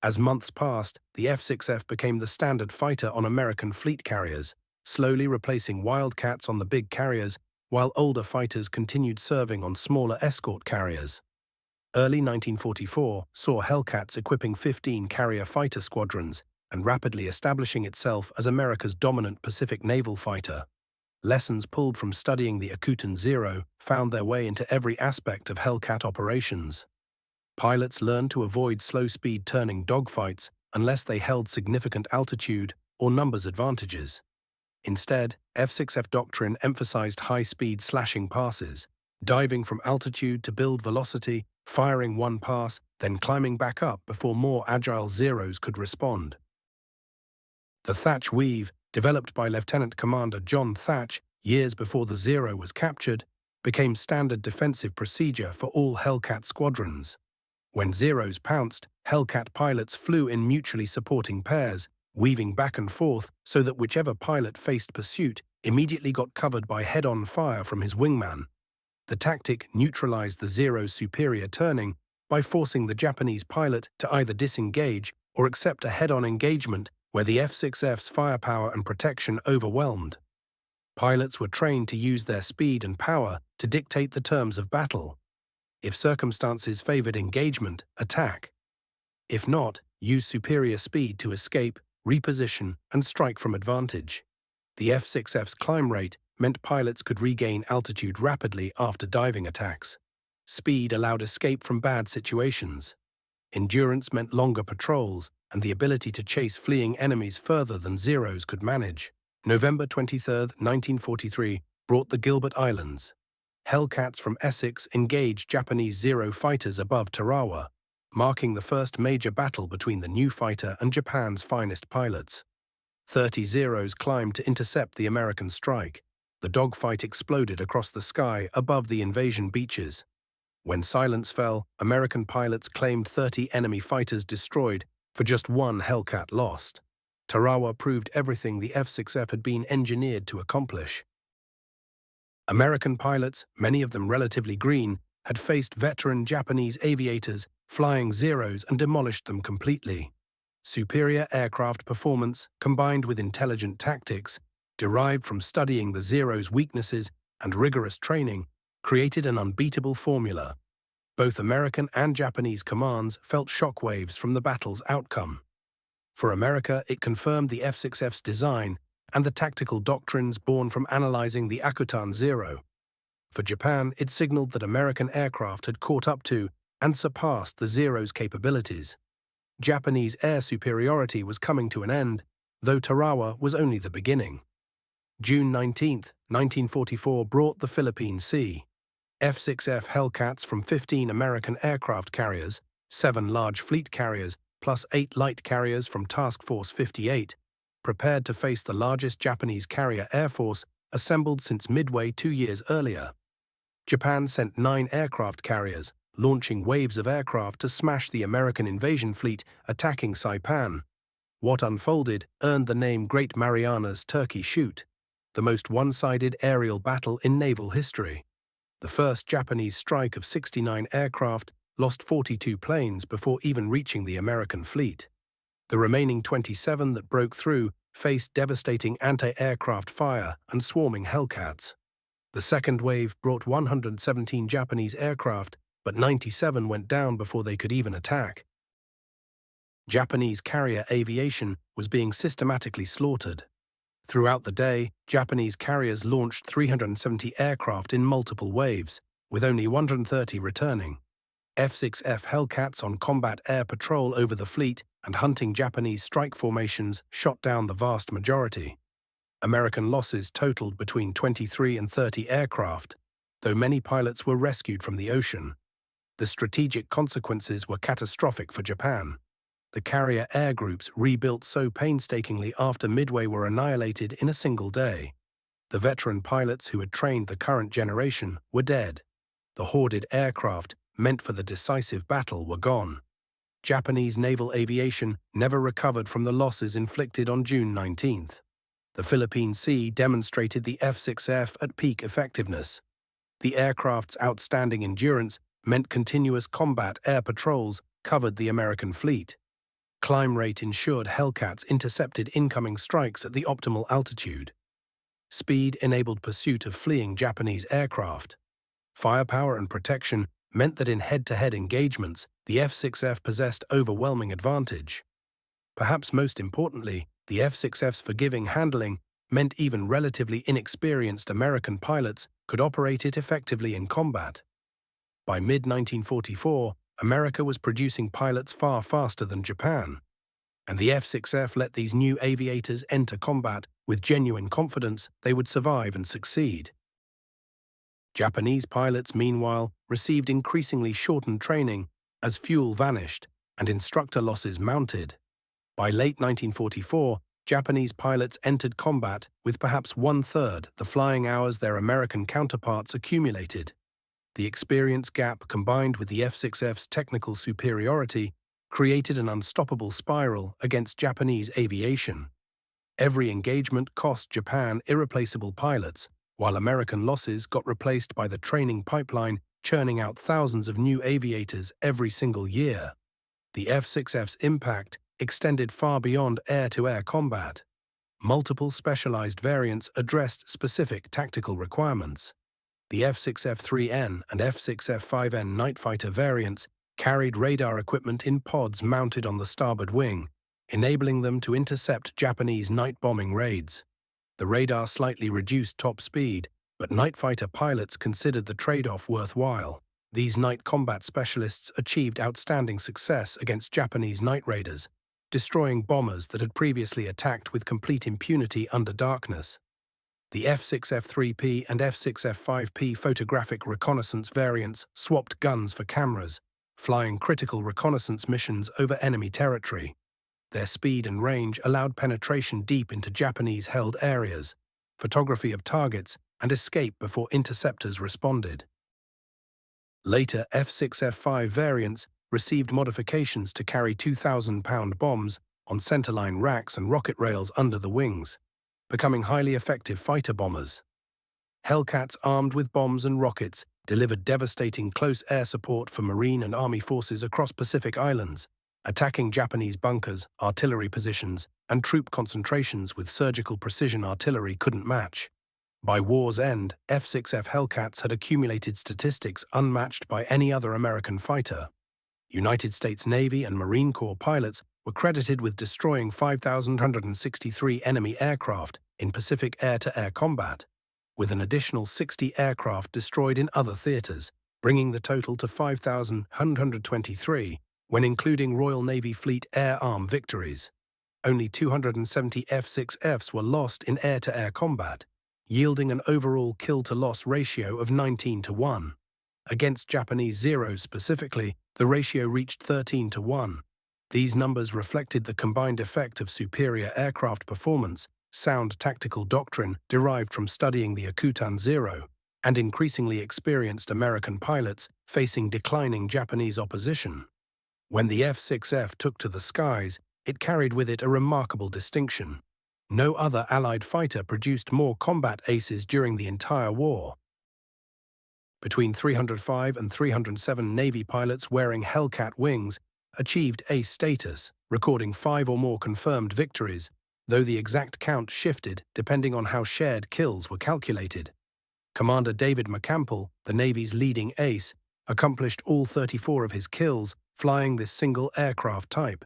[SPEAKER 1] As months passed, the F6F became the standard fighter on American fleet carriers, slowly replacing Wildcats on the big carriers, while older fighters continued serving on smaller escort carriers. Early 1944 saw Hellcats equipping 15 carrier fighter squadrons and rapidly establishing itself as America's dominant Pacific naval fighter. Lessons pulled from studying the Akutan Zero found their way into every aspect of Hellcat operations. Pilots learned to avoid slow-speed turning dogfights unless they held significant altitude or numbers advantages. Instead, F6F doctrine emphasized high-speed slashing passes, diving from altitude to build velocity, firing one pass, then climbing back up before more agile Zeros could respond. The Thatch Weave, developed by Lieutenant Commander John Thatch years before the Zero was captured, became standard defensive procedure for all Hellcat squadrons. When Zeros pounced, Hellcat pilots flew in mutually supporting pairs, weaving back and forth so that whichever pilot faced pursuit immediately got covered by head-on fire from his wingman. The tactic neutralized the Zero's superior turning by forcing the Japanese pilot to either disengage or accept a head-on engagement where the F6F's firepower and protection overwhelmed. Pilots were trained to use their speed and power to dictate the terms of battle. If circumstances favored engagement, attack. If not, use superior speed to escape, reposition, and strike from advantage. The F6F's climb rate meant pilots could regain altitude rapidly after diving attacks. Speed allowed escape from bad situations. Endurance meant longer patrols and the ability to chase fleeing enemies further than Zeros could manage. November 23, 1943, brought the Gilbert Islands. Hellcats from Essex engaged Japanese Zero fighters above Tarawa, marking the first major battle between the new fighter and Japan's finest pilots. 30 Zeros climbed to intercept the American strike. The dogfight exploded across the sky above the invasion beaches. When silence fell, American pilots claimed 30 enemy fighters destroyed for just one Hellcat lost. Tarawa proved everything the F6F had been engineered to accomplish. American pilots, many of them relatively green, had faced veteran Japanese aviators flying Zeros and demolished them completely. Superior aircraft performance, combined with intelligent tactics, derived from studying the Zero's weaknesses and rigorous training, created an unbeatable formula. Both American and Japanese commands felt shockwaves from the battle's outcome. For America, it confirmed the F6F's design and the tactical doctrines born from analyzing the Akutan Zero. For Japan, it signaled that American aircraft had caught up to and surpassed the Zero's capabilities. Japanese air superiority was coming to an end, though Tarawa was only the beginning. June 19, 1944 brought the Philippine Sea. F6F Hellcats from 15 American aircraft carriers, 7 large fleet carriers, plus 8 light carriers from Task Force 58, prepared to face the largest Japanese carrier air force assembled since Midway 2 years earlier. Japan sent 9 aircraft carriers, launching waves of aircraft to smash the American invasion fleet attacking Saipan. What unfolded earned the name Great Marianas Turkey Shoot, the most one-sided aerial battle in naval history. The first Japanese strike of 69 aircraft lost 42 planes before even reaching the American fleet. The remaining 27 that broke through faced devastating anti-aircraft fire and swarming Hellcats. The second wave brought 117 Japanese aircraft, but 97 went down before they could even attack. Japanese carrier aviation was being systematically slaughtered. Throughout the day, Japanese carriers launched 370 aircraft in multiple waves, with only 130 returning. F6F Hellcats on combat air patrol over the fleet and hunting Japanese strike formations shot down the vast majority. American losses totaled between 23 and 30 aircraft, though many pilots were rescued from the ocean. The strategic consequences were catastrophic for Japan. The carrier air groups rebuilt so painstakingly after Midway were annihilated in a single day. The veteran pilots who had trained the current generation were dead. The hoarded aircraft meant for the decisive battle were gone. Japanese naval aviation never recovered from the losses inflicted on June 19. The Philippine Sea demonstrated the F6F at peak effectiveness. The aircraft's outstanding endurance meant continuous combat air patrols covered the American fleet. Climb rate ensured Hellcats intercepted incoming strikes at the optimal altitude. Speed enabled pursuit of fleeing Japanese aircraft. Firepower and protection meant that in head-to-head engagements, the F6F possessed overwhelming advantage. Perhaps most importantly, the F6F's forgiving handling meant even relatively inexperienced American pilots could operate it effectively in combat. By mid-1944, America was producing pilots far faster than Japan, and the F6F let these new aviators enter combat with genuine confidence they would survive and succeed. Japanese pilots, meanwhile, received increasingly shortened training as fuel vanished and instructor losses mounted. By late 1944, Japanese pilots entered combat with perhaps one-third the flying hours their American counterparts accumulated. The experience gap combined with the F6F's technical superiority created an unstoppable spiral against Japanese aviation. Every engagement cost Japan irreplaceable pilots, while American losses got replaced by the training pipeline churning out thousands of new aviators every single year. The F6F's impact extended far beyond air-to-air combat. Multiple specialized variants addressed specific tactical requirements. The F6F-3N and F6F-5N night fighter variants carried radar equipment in pods mounted on the starboard wing, enabling them to intercept Japanese night bombing raids. The radar slightly reduced top speed, but night fighter pilots considered the trade-off worthwhile. These night combat specialists achieved outstanding success against Japanese night raiders, destroying bombers that had previously attacked with complete impunity under darkness. The F6F-3P and F6F-5P photographic reconnaissance variants swapped guns for cameras, flying critical reconnaissance missions over enemy territory. Their speed and range allowed penetration deep into Japanese-held areas, photography of targets, and escape before interceptors responded. Later F6F-5 variants received modifications to carry 2,000-pound bombs on centerline racks and rocket rails under the wings, becoming highly effective fighter bombers. Hellcats armed with bombs and rockets delivered devastating close air support for Marine and Army forces across Pacific Islands, attacking Japanese bunkers, artillery positions, and troop concentrations with surgical precision artillery couldn't match. By war's end, F6F Hellcats had accumulated statistics unmatched by any other American fighter. United States Navy and Marine Corps pilots were credited with destroying 5,163 enemy aircraft in Pacific air-to-air combat, with an additional 60 aircraft destroyed in other theaters, bringing the total to 5,123 when including Royal Navy Fleet Air Arm victories. Only 270 F6Fs were lost in air-to-air combat, yielding an overall kill-to-loss ratio of 19-1. Against Japanese Zeros specifically, the ratio reached 13-1. These numbers reflected the combined effect of superior aircraft performance, sound tactical doctrine derived from studying the Akutan Zero, and increasingly experienced American pilots facing declining Japanese opposition. When the F6F took to the skies, it carried with it a remarkable distinction. No other Allied fighter produced more combat aces during the entire war. Between 305 and 307 Navy pilots wearing Hellcat wings achieved ace status, recording 5 or more confirmed victories, though the exact count shifted depending on how shared kills were calculated. Commander David McCampbell, the Navy's leading ace, accomplished all 34 of his kills flying this single aircraft type.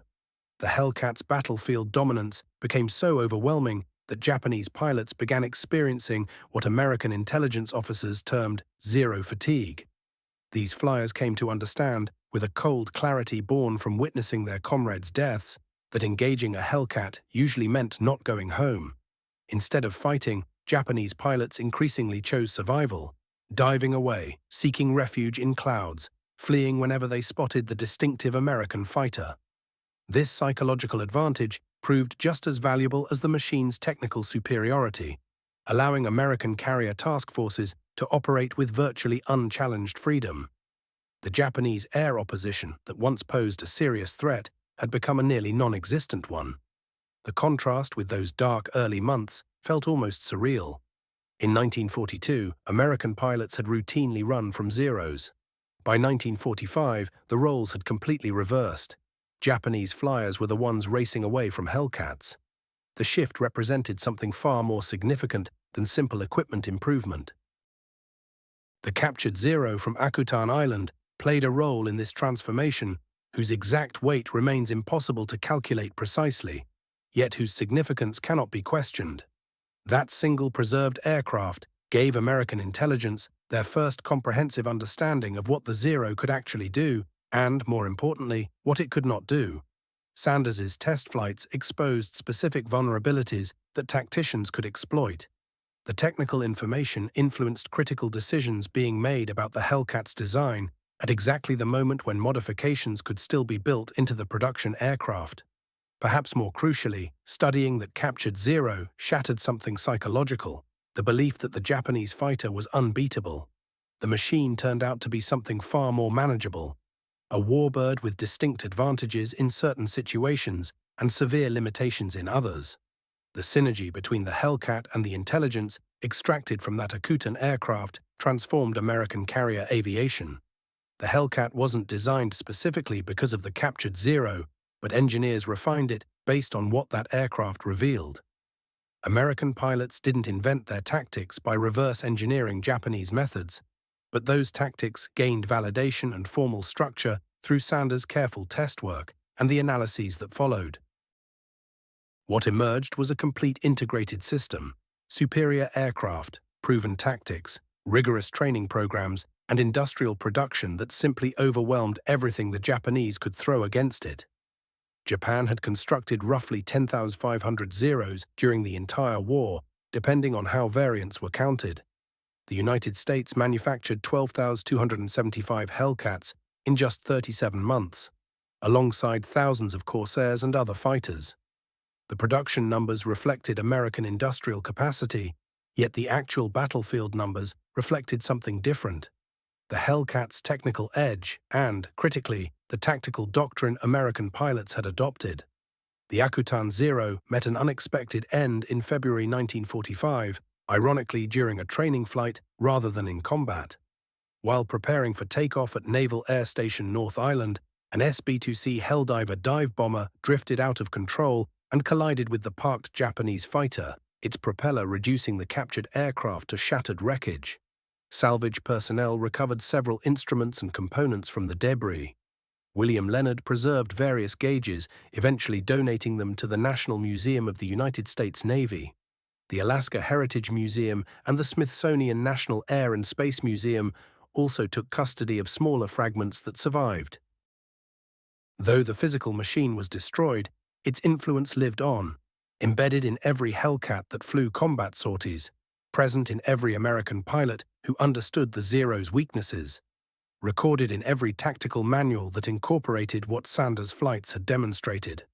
[SPEAKER 1] The Hellcat's battlefield dominance became so overwhelming that Japanese pilots began experiencing what American intelligence officers termed zero fatigue. These flyers came to understand, with a cold clarity born from witnessing their comrades' deaths, that engaging a Hellcat usually meant not going home. Instead of fighting, Japanese pilots increasingly chose survival, diving away, seeking refuge in clouds, fleeing whenever they spotted the distinctive American fighter. This psychological advantage proved just as valuable as the machine's technical superiority, allowing American carrier task forces to operate with virtually unchallenged freedom. The Japanese air opposition that once posed a serious threat had become a nearly non-existent one. The contrast with those dark early months felt almost surreal. In 1942, American pilots had routinely run from Zeros. By 1945, the roles had completely reversed. Japanese flyers were the ones racing away from Hellcats. The shift represented something far more significant than simple equipment improvement. The captured Zero from Akutan Island played a role in this transformation, whose exact weight remains impossible to calculate precisely, yet whose significance cannot be questioned. That single preserved aircraft gave American intelligence their first comprehensive understanding of what the Zero could actually do, and, more importantly, what it could not do. Sanders's test flights exposed specific vulnerabilities that tacticians could exploit. The technical information influenced critical decisions being made about the Hellcat's design at exactly the moment when modifications could still be built into the production aircraft. Perhaps more crucially, studying that captured Zero shattered something psychological, the belief that the Japanese fighter was unbeatable. The machine turned out to be something far more manageable, a warbird with distinct advantages in certain situations and severe limitations in others. The synergy between the Hellcat and the intelligence extracted from that Akutan aircraft transformed American carrier aviation. The Hellcat wasn't designed specifically because of the captured Zero, but engineers refined it based on what that aircraft revealed. American pilots didn't invent their tactics by reverse engineering Japanese methods, but those tactics gained validation and formal structure through Sanders' careful test work and the analyses that followed. What emerged was a complete integrated system: superior aircraft, proven tactics, rigorous training programs, and industrial production that simply overwhelmed everything the Japanese could throw against it. Japan had constructed roughly 10,500 Zeros during the entire war, depending on how variants were counted. The United States manufactured 12,275 Hellcats in just 37 months, alongside thousands of Corsairs and other fighters. The production numbers reflected American industrial capacity, yet the actual battlefield numbers reflected something different: the Hellcat's technical edge and, critically, the tactical doctrine American pilots had adopted. The Akutan Zero met an unexpected end in February 1945, ironically during a training flight rather than in combat. While preparing for takeoff at Naval Air Station North Island, an SB-2C Helldiver dive bomber drifted out of control and collided with the parked Japanese fighter, its propeller reducing the captured aircraft to shattered wreckage. Salvage personnel recovered several instruments and components from the debris. William Leonard preserved various gauges, eventually donating them to the National Museum of the United States Navy. The Alaska Heritage Museum and the Smithsonian National Air and Space Museum also took custody of smaller fragments that survived. Though the physical machine was destroyed, its influence lived on, embedded in every Hellcat that flew combat sorties, present in every American pilot who understood the Zero's weaknesses, recorded in every tactical manual that incorporated what Sanders' flights had demonstrated.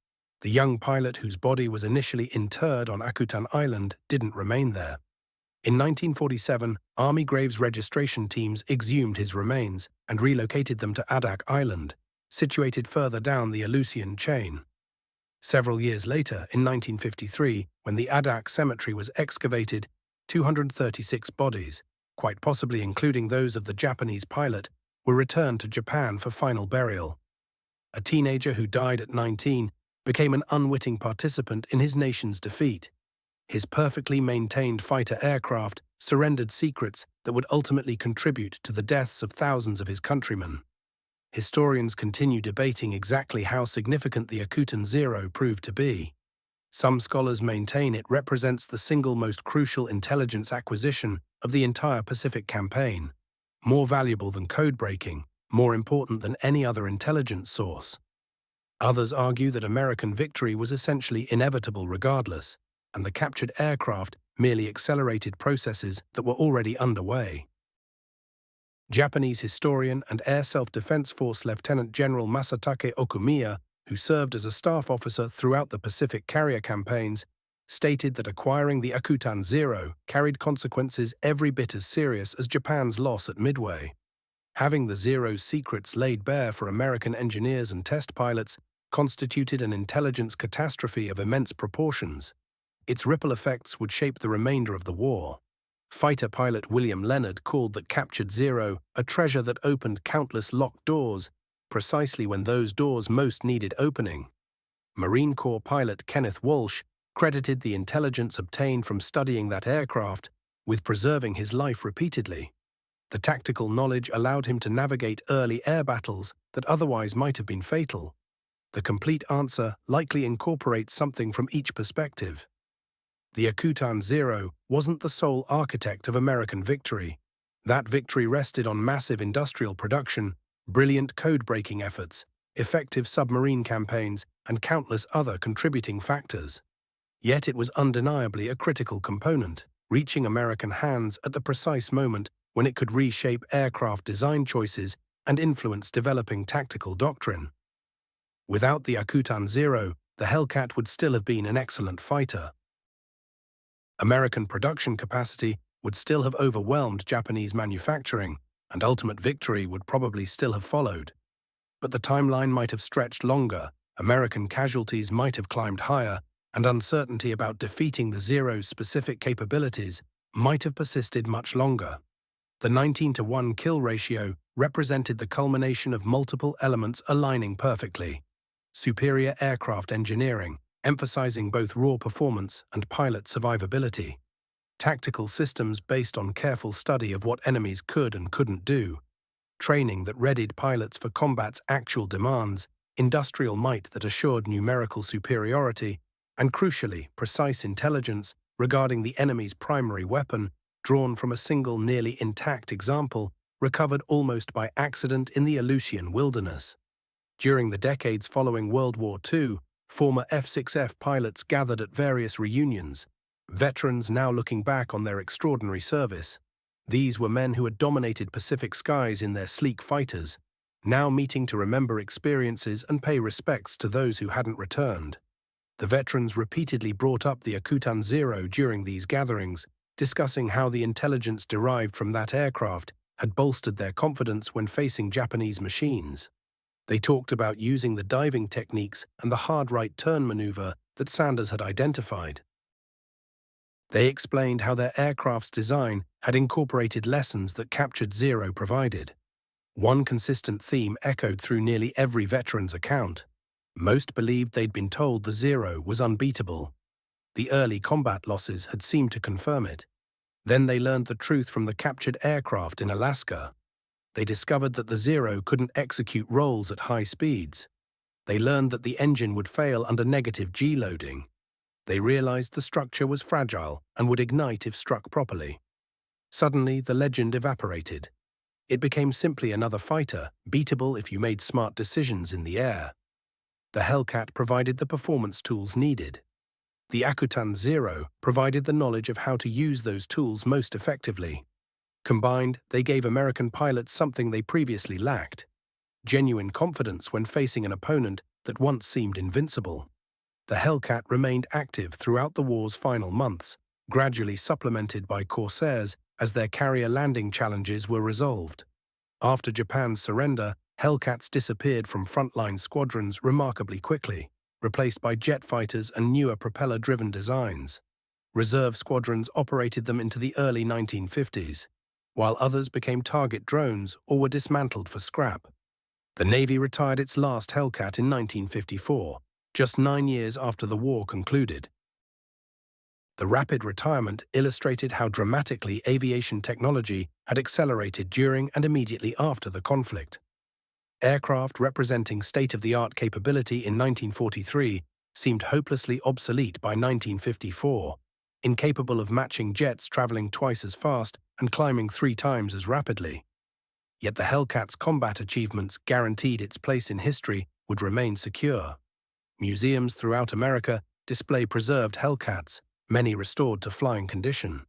[SPEAKER 1] The young pilot whose body was initially interred on Akutan Island didn't remain there. In 1947, Army Graves registration teams exhumed his remains and relocated them to Adak Island, situated further down the Aleutian chain. Several years later, in 1953, when the Adak Cemetery was excavated, 236 bodies, quite possibly including those of the Japanese pilot, were returned to Japan for final burial. A teenager who died at 19 became an unwitting participant in his nation's defeat. His perfectly maintained fighter aircraft surrendered secrets that would ultimately contribute to the deaths of thousands of his countrymen. Historians continue debating exactly how significant the Akutan Zero proved to be. Some scholars maintain it represents the single most crucial intelligence acquisition of the entire Pacific campaign, more valuable than code-breaking, more important than any other intelligence source. Others argue that American victory was essentially inevitable regardless, and the captured aircraft merely accelerated processes that were already underway. Japanese historian and Air Self-Defense Force Lieutenant General Masatake Okumiya, who served as a staff officer throughout the Pacific carrier campaigns, stated that acquiring the Akutan Zero carried consequences every bit as serious as Japan's loss at Midway. Having the Zero's secrets laid bare for American engineers and test pilots constituted an intelligence catastrophe of immense proportions. Its ripple effects would shape the remainder of the war. Fighter pilot William Leonard called the captured Zero a treasure that opened countless locked doors, precisely when those doors most needed opening. Marine Corps pilot Kenneth Walsh credited the intelligence obtained from studying that aircraft with preserving his life repeatedly. The tactical knowledge allowed him to navigate early air battles that otherwise might have been fatal. The complete answer likely incorporates something from each perspective. The Akutan Zero wasn't the sole architect of American victory. That victory rested on massive industrial production, brilliant code-breaking efforts, effective submarine campaigns, and countless other contributing factors. Yet it was undeniably a critical component, reaching American hands at the precise moment when it could reshape aircraft design choices and influence developing tactical doctrine. Without the Akutan Zero, the Hellcat would still have been an excellent fighter. American production capacity would still have overwhelmed Japanese manufacturing, and ultimate victory would probably still have followed. But the timeline might have stretched longer, American casualties might have climbed higher, and uncertainty about defeating the Zero's specific capabilities might have persisted much longer. The 19-to-1 kill ratio represented the culmination of multiple elements aligning perfectly. Superior aircraft engineering, emphasizing both raw performance and pilot survivability. Tactical systems based on careful study of what enemies could and couldn't do. Training that readied pilots for combat's actual demands, industrial might that assured numerical superiority, and crucially, precise intelligence regarding the enemy's primary weapon, drawn from a single nearly intact example, recovered almost by accident in the Aleutian wilderness. During the decades following World War II, former F6F pilots gathered at various reunions, veterans now looking back on their extraordinary service. These were men who had dominated Pacific skies in their sleek fighters, now meeting to remember experiences and pay respects to those who hadn't returned. The veterans repeatedly brought up the Akutan Zero during these gatherings, discussing how the intelligence derived from that aircraft had bolstered their confidence when facing Japanese machines. They talked about using the diving techniques and the hard right turn maneuver that Sanders had identified. They explained how their aircraft's design had incorporated lessons that Captured Zero provided. One consistent theme echoed through nearly every veteran's account. Most believed they'd been told the Zero was unbeatable. The early combat losses had seemed to confirm it. Then they learned the truth from the captured aircraft in Alaska. They discovered that the Zero couldn't execute rolls at high speeds. They learned that the engine would fail under negative G-loading. They realized the structure was fragile and would ignite if struck properly. Suddenly, the legend evaporated. It became simply another fighter, beatable if you made smart decisions in the air. The Hellcat provided the performance tools needed. The Akutan Zero provided the knowledge of how to use those tools most effectively. Combined, they gave American pilots something they previously lacked: genuine confidence when facing an opponent that once seemed invincible. The Hellcat remained active throughout the war's final months, gradually supplemented by Corsairs as their carrier landing challenges were resolved. After Japan's surrender, Hellcats disappeared from frontline squadrons remarkably quickly, replaced by jet fighters and newer propeller-driven designs. Reserve squadrons operated them into the early 1950s, while others became target drones or were dismantled for scrap. The Navy retired its last Hellcat in 1954, just 9 years after the war concluded. The rapid retirement illustrated how dramatically aviation technology had accelerated during and immediately after the conflict. Aircraft representing state-of-the-art capability in 1943 seemed hopelessly obsolete by 1954, incapable of matching jets traveling twice as fast and climbing 3 times as rapidly. Yet the Hellcat's combat achievements guaranteed its place in history would remain secure. Museums throughout America display preserved Hellcats, many restored to flying condition.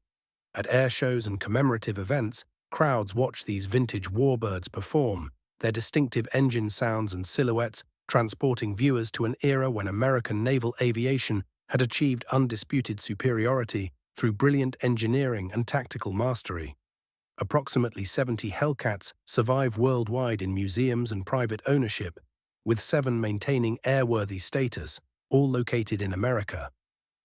[SPEAKER 1] At air shows and commemorative events, crowds watch these vintage warbirds perform, their distinctive engine sounds and silhouettes transporting viewers to an era when American naval aviation had achieved undisputed superiority through brilliant engineering and tactical mastery. Approximately 70 Hellcats survive worldwide in museums and private ownership, with 7 maintaining airworthy status, all located in America.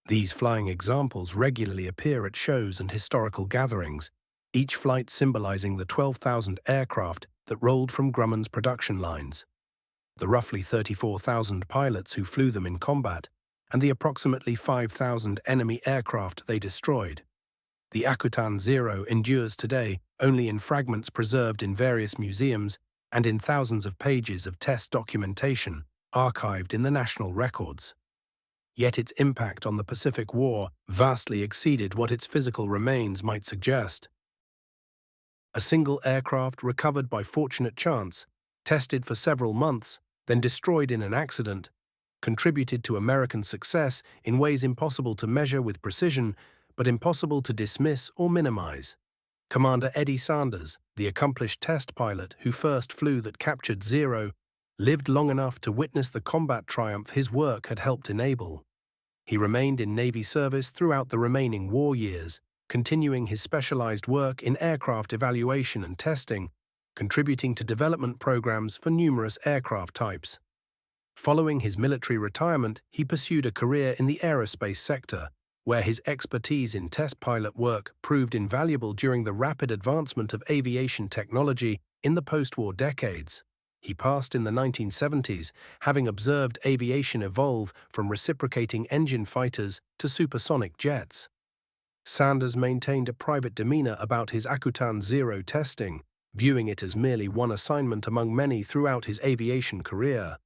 [SPEAKER 1] These flying examples regularly appear at shows and historical gatherings, each flight symbolizing the 12,000 aircraft that rolled from Grumman's production lines, the roughly 34,000 pilots who flew them in combat, and the approximately 5,000 enemy aircraft they destroyed. The Akutan Zero endures today only in fragments preserved in various museums and in thousands of pages of test documentation archived in the national records. Yet its impact on the Pacific War vastly exceeded what its physical remains might suggest. A single aircraft recovered by fortunate chance, tested for several months, then destroyed in an accident, contributed to American success in ways impossible to measure with precision, but impossible to dismiss or minimize. Commander Eddie Sanders, the accomplished test pilot who first flew that Captured Zero, lived long enough to witness the combat triumph his work had helped enable. He remained in Navy service throughout the remaining war years, continuing his specialized work in aircraft evaluation and testing, contributing to development programs for numerous aircraft types. Following his military retirement, he pursued a career in the aerospace sector, where his expertise in test pilot work proved invaluable during the rapid advancement of aviation technology in the post-war decades. He passed in the 1970s, having observed aviation evolve from reciprocating engine fighters to supersonic jets. Sanders maintained a private demeanor about his Akutan Zero testing, viewing it as merely one assignment among many throughout his aviation career.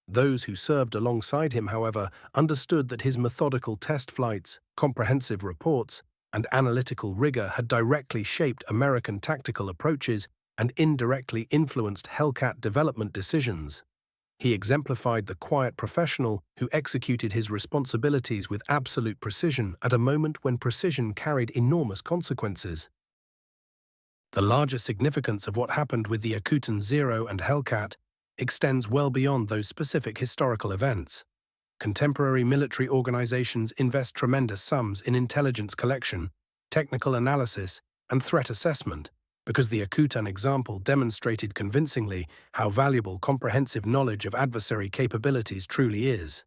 [SPEAKER 1] Those who served alongside him, however, understood that his methodical test flights, comprehensive reports, and analytical rigor had directly shaped American tactical approaches and indirectly influenced Hellcat development decisions. He exemplified the quiet professional who executed his responsibilities with absolute precision at a moment when precision carried enormous consequences. The larger significance of what happened with the Akutan Zero and Hellcat extends well beyond those specific historical events. Contemporary military organizations invest tremendous sums in intelligence collection, technical analysis, and threat assessment, because the Akutan example demonstrated convincingly how valuable comprehensive knowledge of adversary capabilities truly is.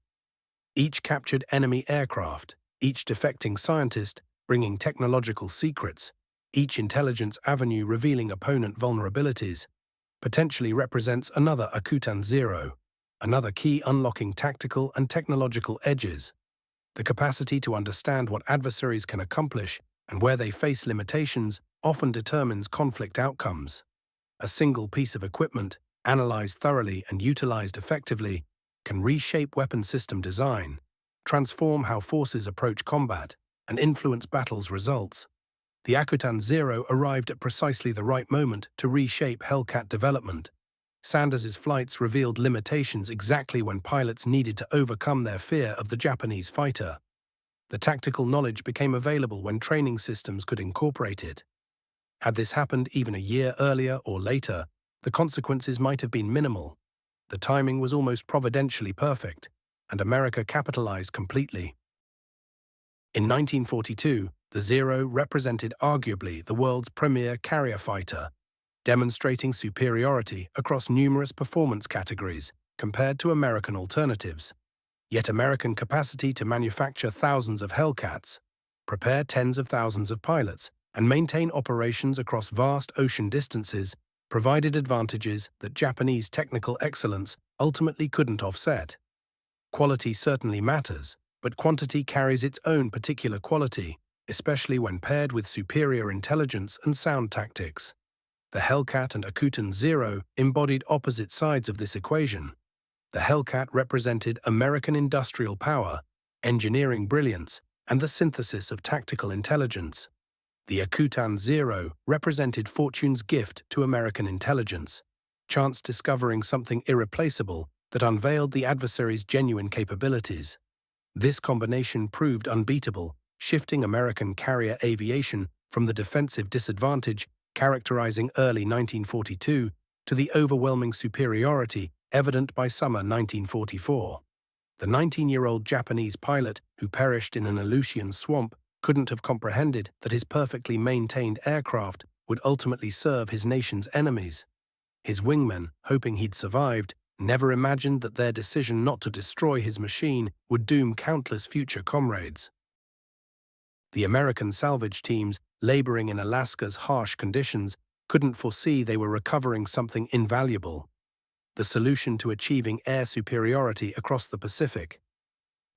[SPEAKER 1] Each captured enemy aircraft, each defecting scientist bringing technological secrets, each intelligence avenue revealing opponent vulnerabilities, potentially represents another Akutan Zero, another key unlocking tactical and technological edges. The capacity to understand what adversaries can accomplish and where they face limitations often determines conflict outcomes. A single piece of equipment, analyzed thoroughly and utilized effectively, can reshape weapon system design, transform how forces approach combat, and influence battles' results. The Akutan Zero arrived at precisely the right moment to reshape Hellcat development. Sanders's flights revealed limitations exactly when pilots needed to overcome their fear of the Japanese fighter. The tactical knowledge became available when training systems could incorporate it. Had this happened even a year earlier or later, the consequences might have been minimal. The timing was almost providentially perfect, and America capitalized completely. In 1942, the Zero represented arguably the world's premier carrier fighter, demonstrating superiority across numerous performance categories compared to American alternatives. Yet American capacity to manufacture thousands of Hellcats, prepare tens of thousands of pilots, and maintain operations across vast ocean distances provided advantages that Japanese technical excellence ultimately couldn't offset. Quality certainly matters, but quantity carries its own particular quality, especially when paired with superior intelligence and sound tactics. The Hellcat and Akutan Zero embodied opposite sides of this equation. The Hellcat represented American industrial power, engineering brilliance, and the synthesis of tactical intelligence. The Akutan Zero represented fortune's gift to American intelligence, chance discovering something irreplaceable that unveiled the adversary's genuine capabilities. This combination proved unbeatable, shifting American carrier aviation from the defensive disadvantage characterizing early 1942 to the overwhelming superiority evident by summer 1944. The 19-year-old Japanese pilot who perished in an Aleutian swamp couldn't have comprehended that his perfectly maintained aircraft would ultimately serve his nation's enemies. His wingmen, hoping he'd survived, never imagined that their decision not to destroy his machine would doom countless future comrades. The American salvage teams, laboring in Alaska's harsh conditions, couldn't foresee they were recovering something invaluable: the solution to achieving air superiority across the Pacific.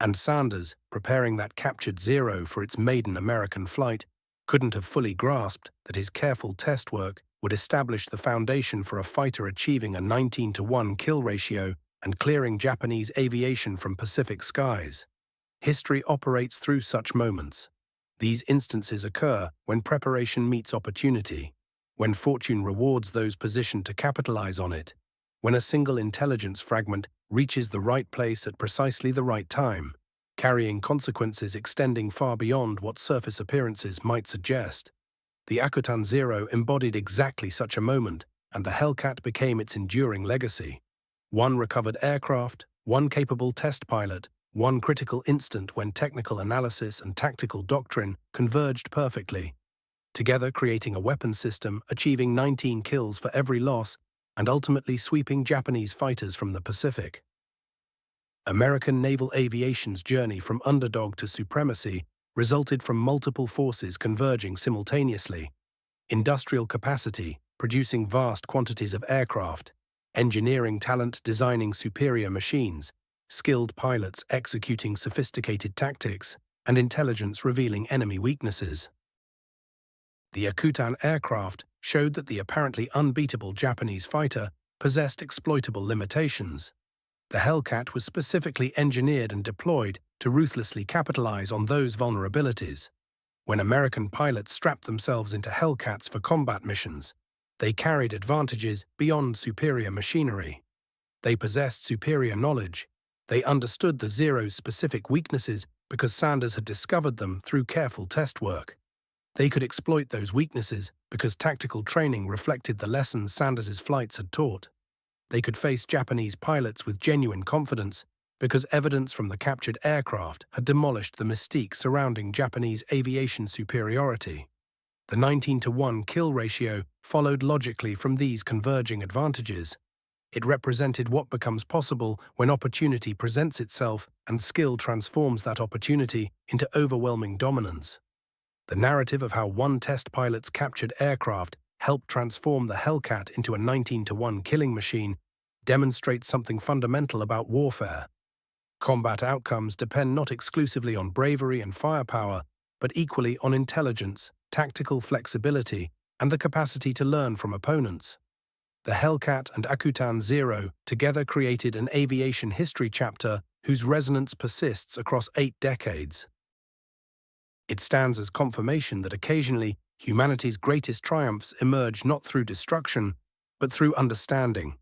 [SPEAKER 1] And Sanders, preparing that captured Zero for its maiden American flight, couldn't have fully grasped that his careful test work would establish the foundation for a fighter achieving a 19-to-1 kill ratio and clearing Japanese aviation from Pacific skies. History operates through such moments. These instances occur when preparation meets opportunity, when fortune rewards those positioned to capitalize on it, when a single intelligence fragment reaches the right place at precisely the right time, carrying consequences extending far beyond what surface appearances might suggest. The Akutan Zero embodied exactly such a moment, and the Hellcat became its enduring legacy. One recovered aircraft, one capable test pilot, one critical instant when technical analysis and tactical doctrine converged perfectly, together creating a weapon system achieving 19 kills for every loss and ultimately sweeping Japanese fighters from the Pacific. American naval aviation's journey from underdog to supremacy resulted from multiple forces converging simultaneously: industrial capacity, producing vast quantities of aircraft; engineering talent designing superior machines; skilled pilots executing sophisticated tactics; and intelligence revealing enemy weaknesses. The Akutan aircraft showed that the apparently unbeatable Japanese fighter possessed exploitable limitations. The Hellcat was specifically engineered and deployed to ruthlessly capitalize on those vulnerabilities. When American pilots strapped themselves into Hellcats for combat missions, they carried advantages beyond superior machinery. They possessed superior knowledge. They understood the Zero's specific weaknesses because Sanders had discovered them through careful test work. They could exploit those weaknesses because tactical training reflected the lessons Sanders's flights had taught. They could face Japanese pilots with genuine confidence because evidence from the captured aircraft had demolished the mystique surrounding Japanese aviation superiority. The 19-to-1 kill ratio followed logically from these converging advantages. It represented what becomes possible when opportunity presents itself and skill transforms that opportunity into overwhelming dominance. The narrative of how one test pilot's captured aircraft helped transform the Hellcat into a 19-to-1 killing machine demonstrates something fundamental about warfare. Combat outcomes depend not exclusively on bravery and firepower, but equally on intelligence, tactical flexibility, and the capacity to learn from opponents. The Hellcat and Akutan Zero together created an aviation history chapter whose resonance persists across 8 decades. It stands as confirmation that occasionally humanity's greatest triumphs emerge not through destruction, but through understanding.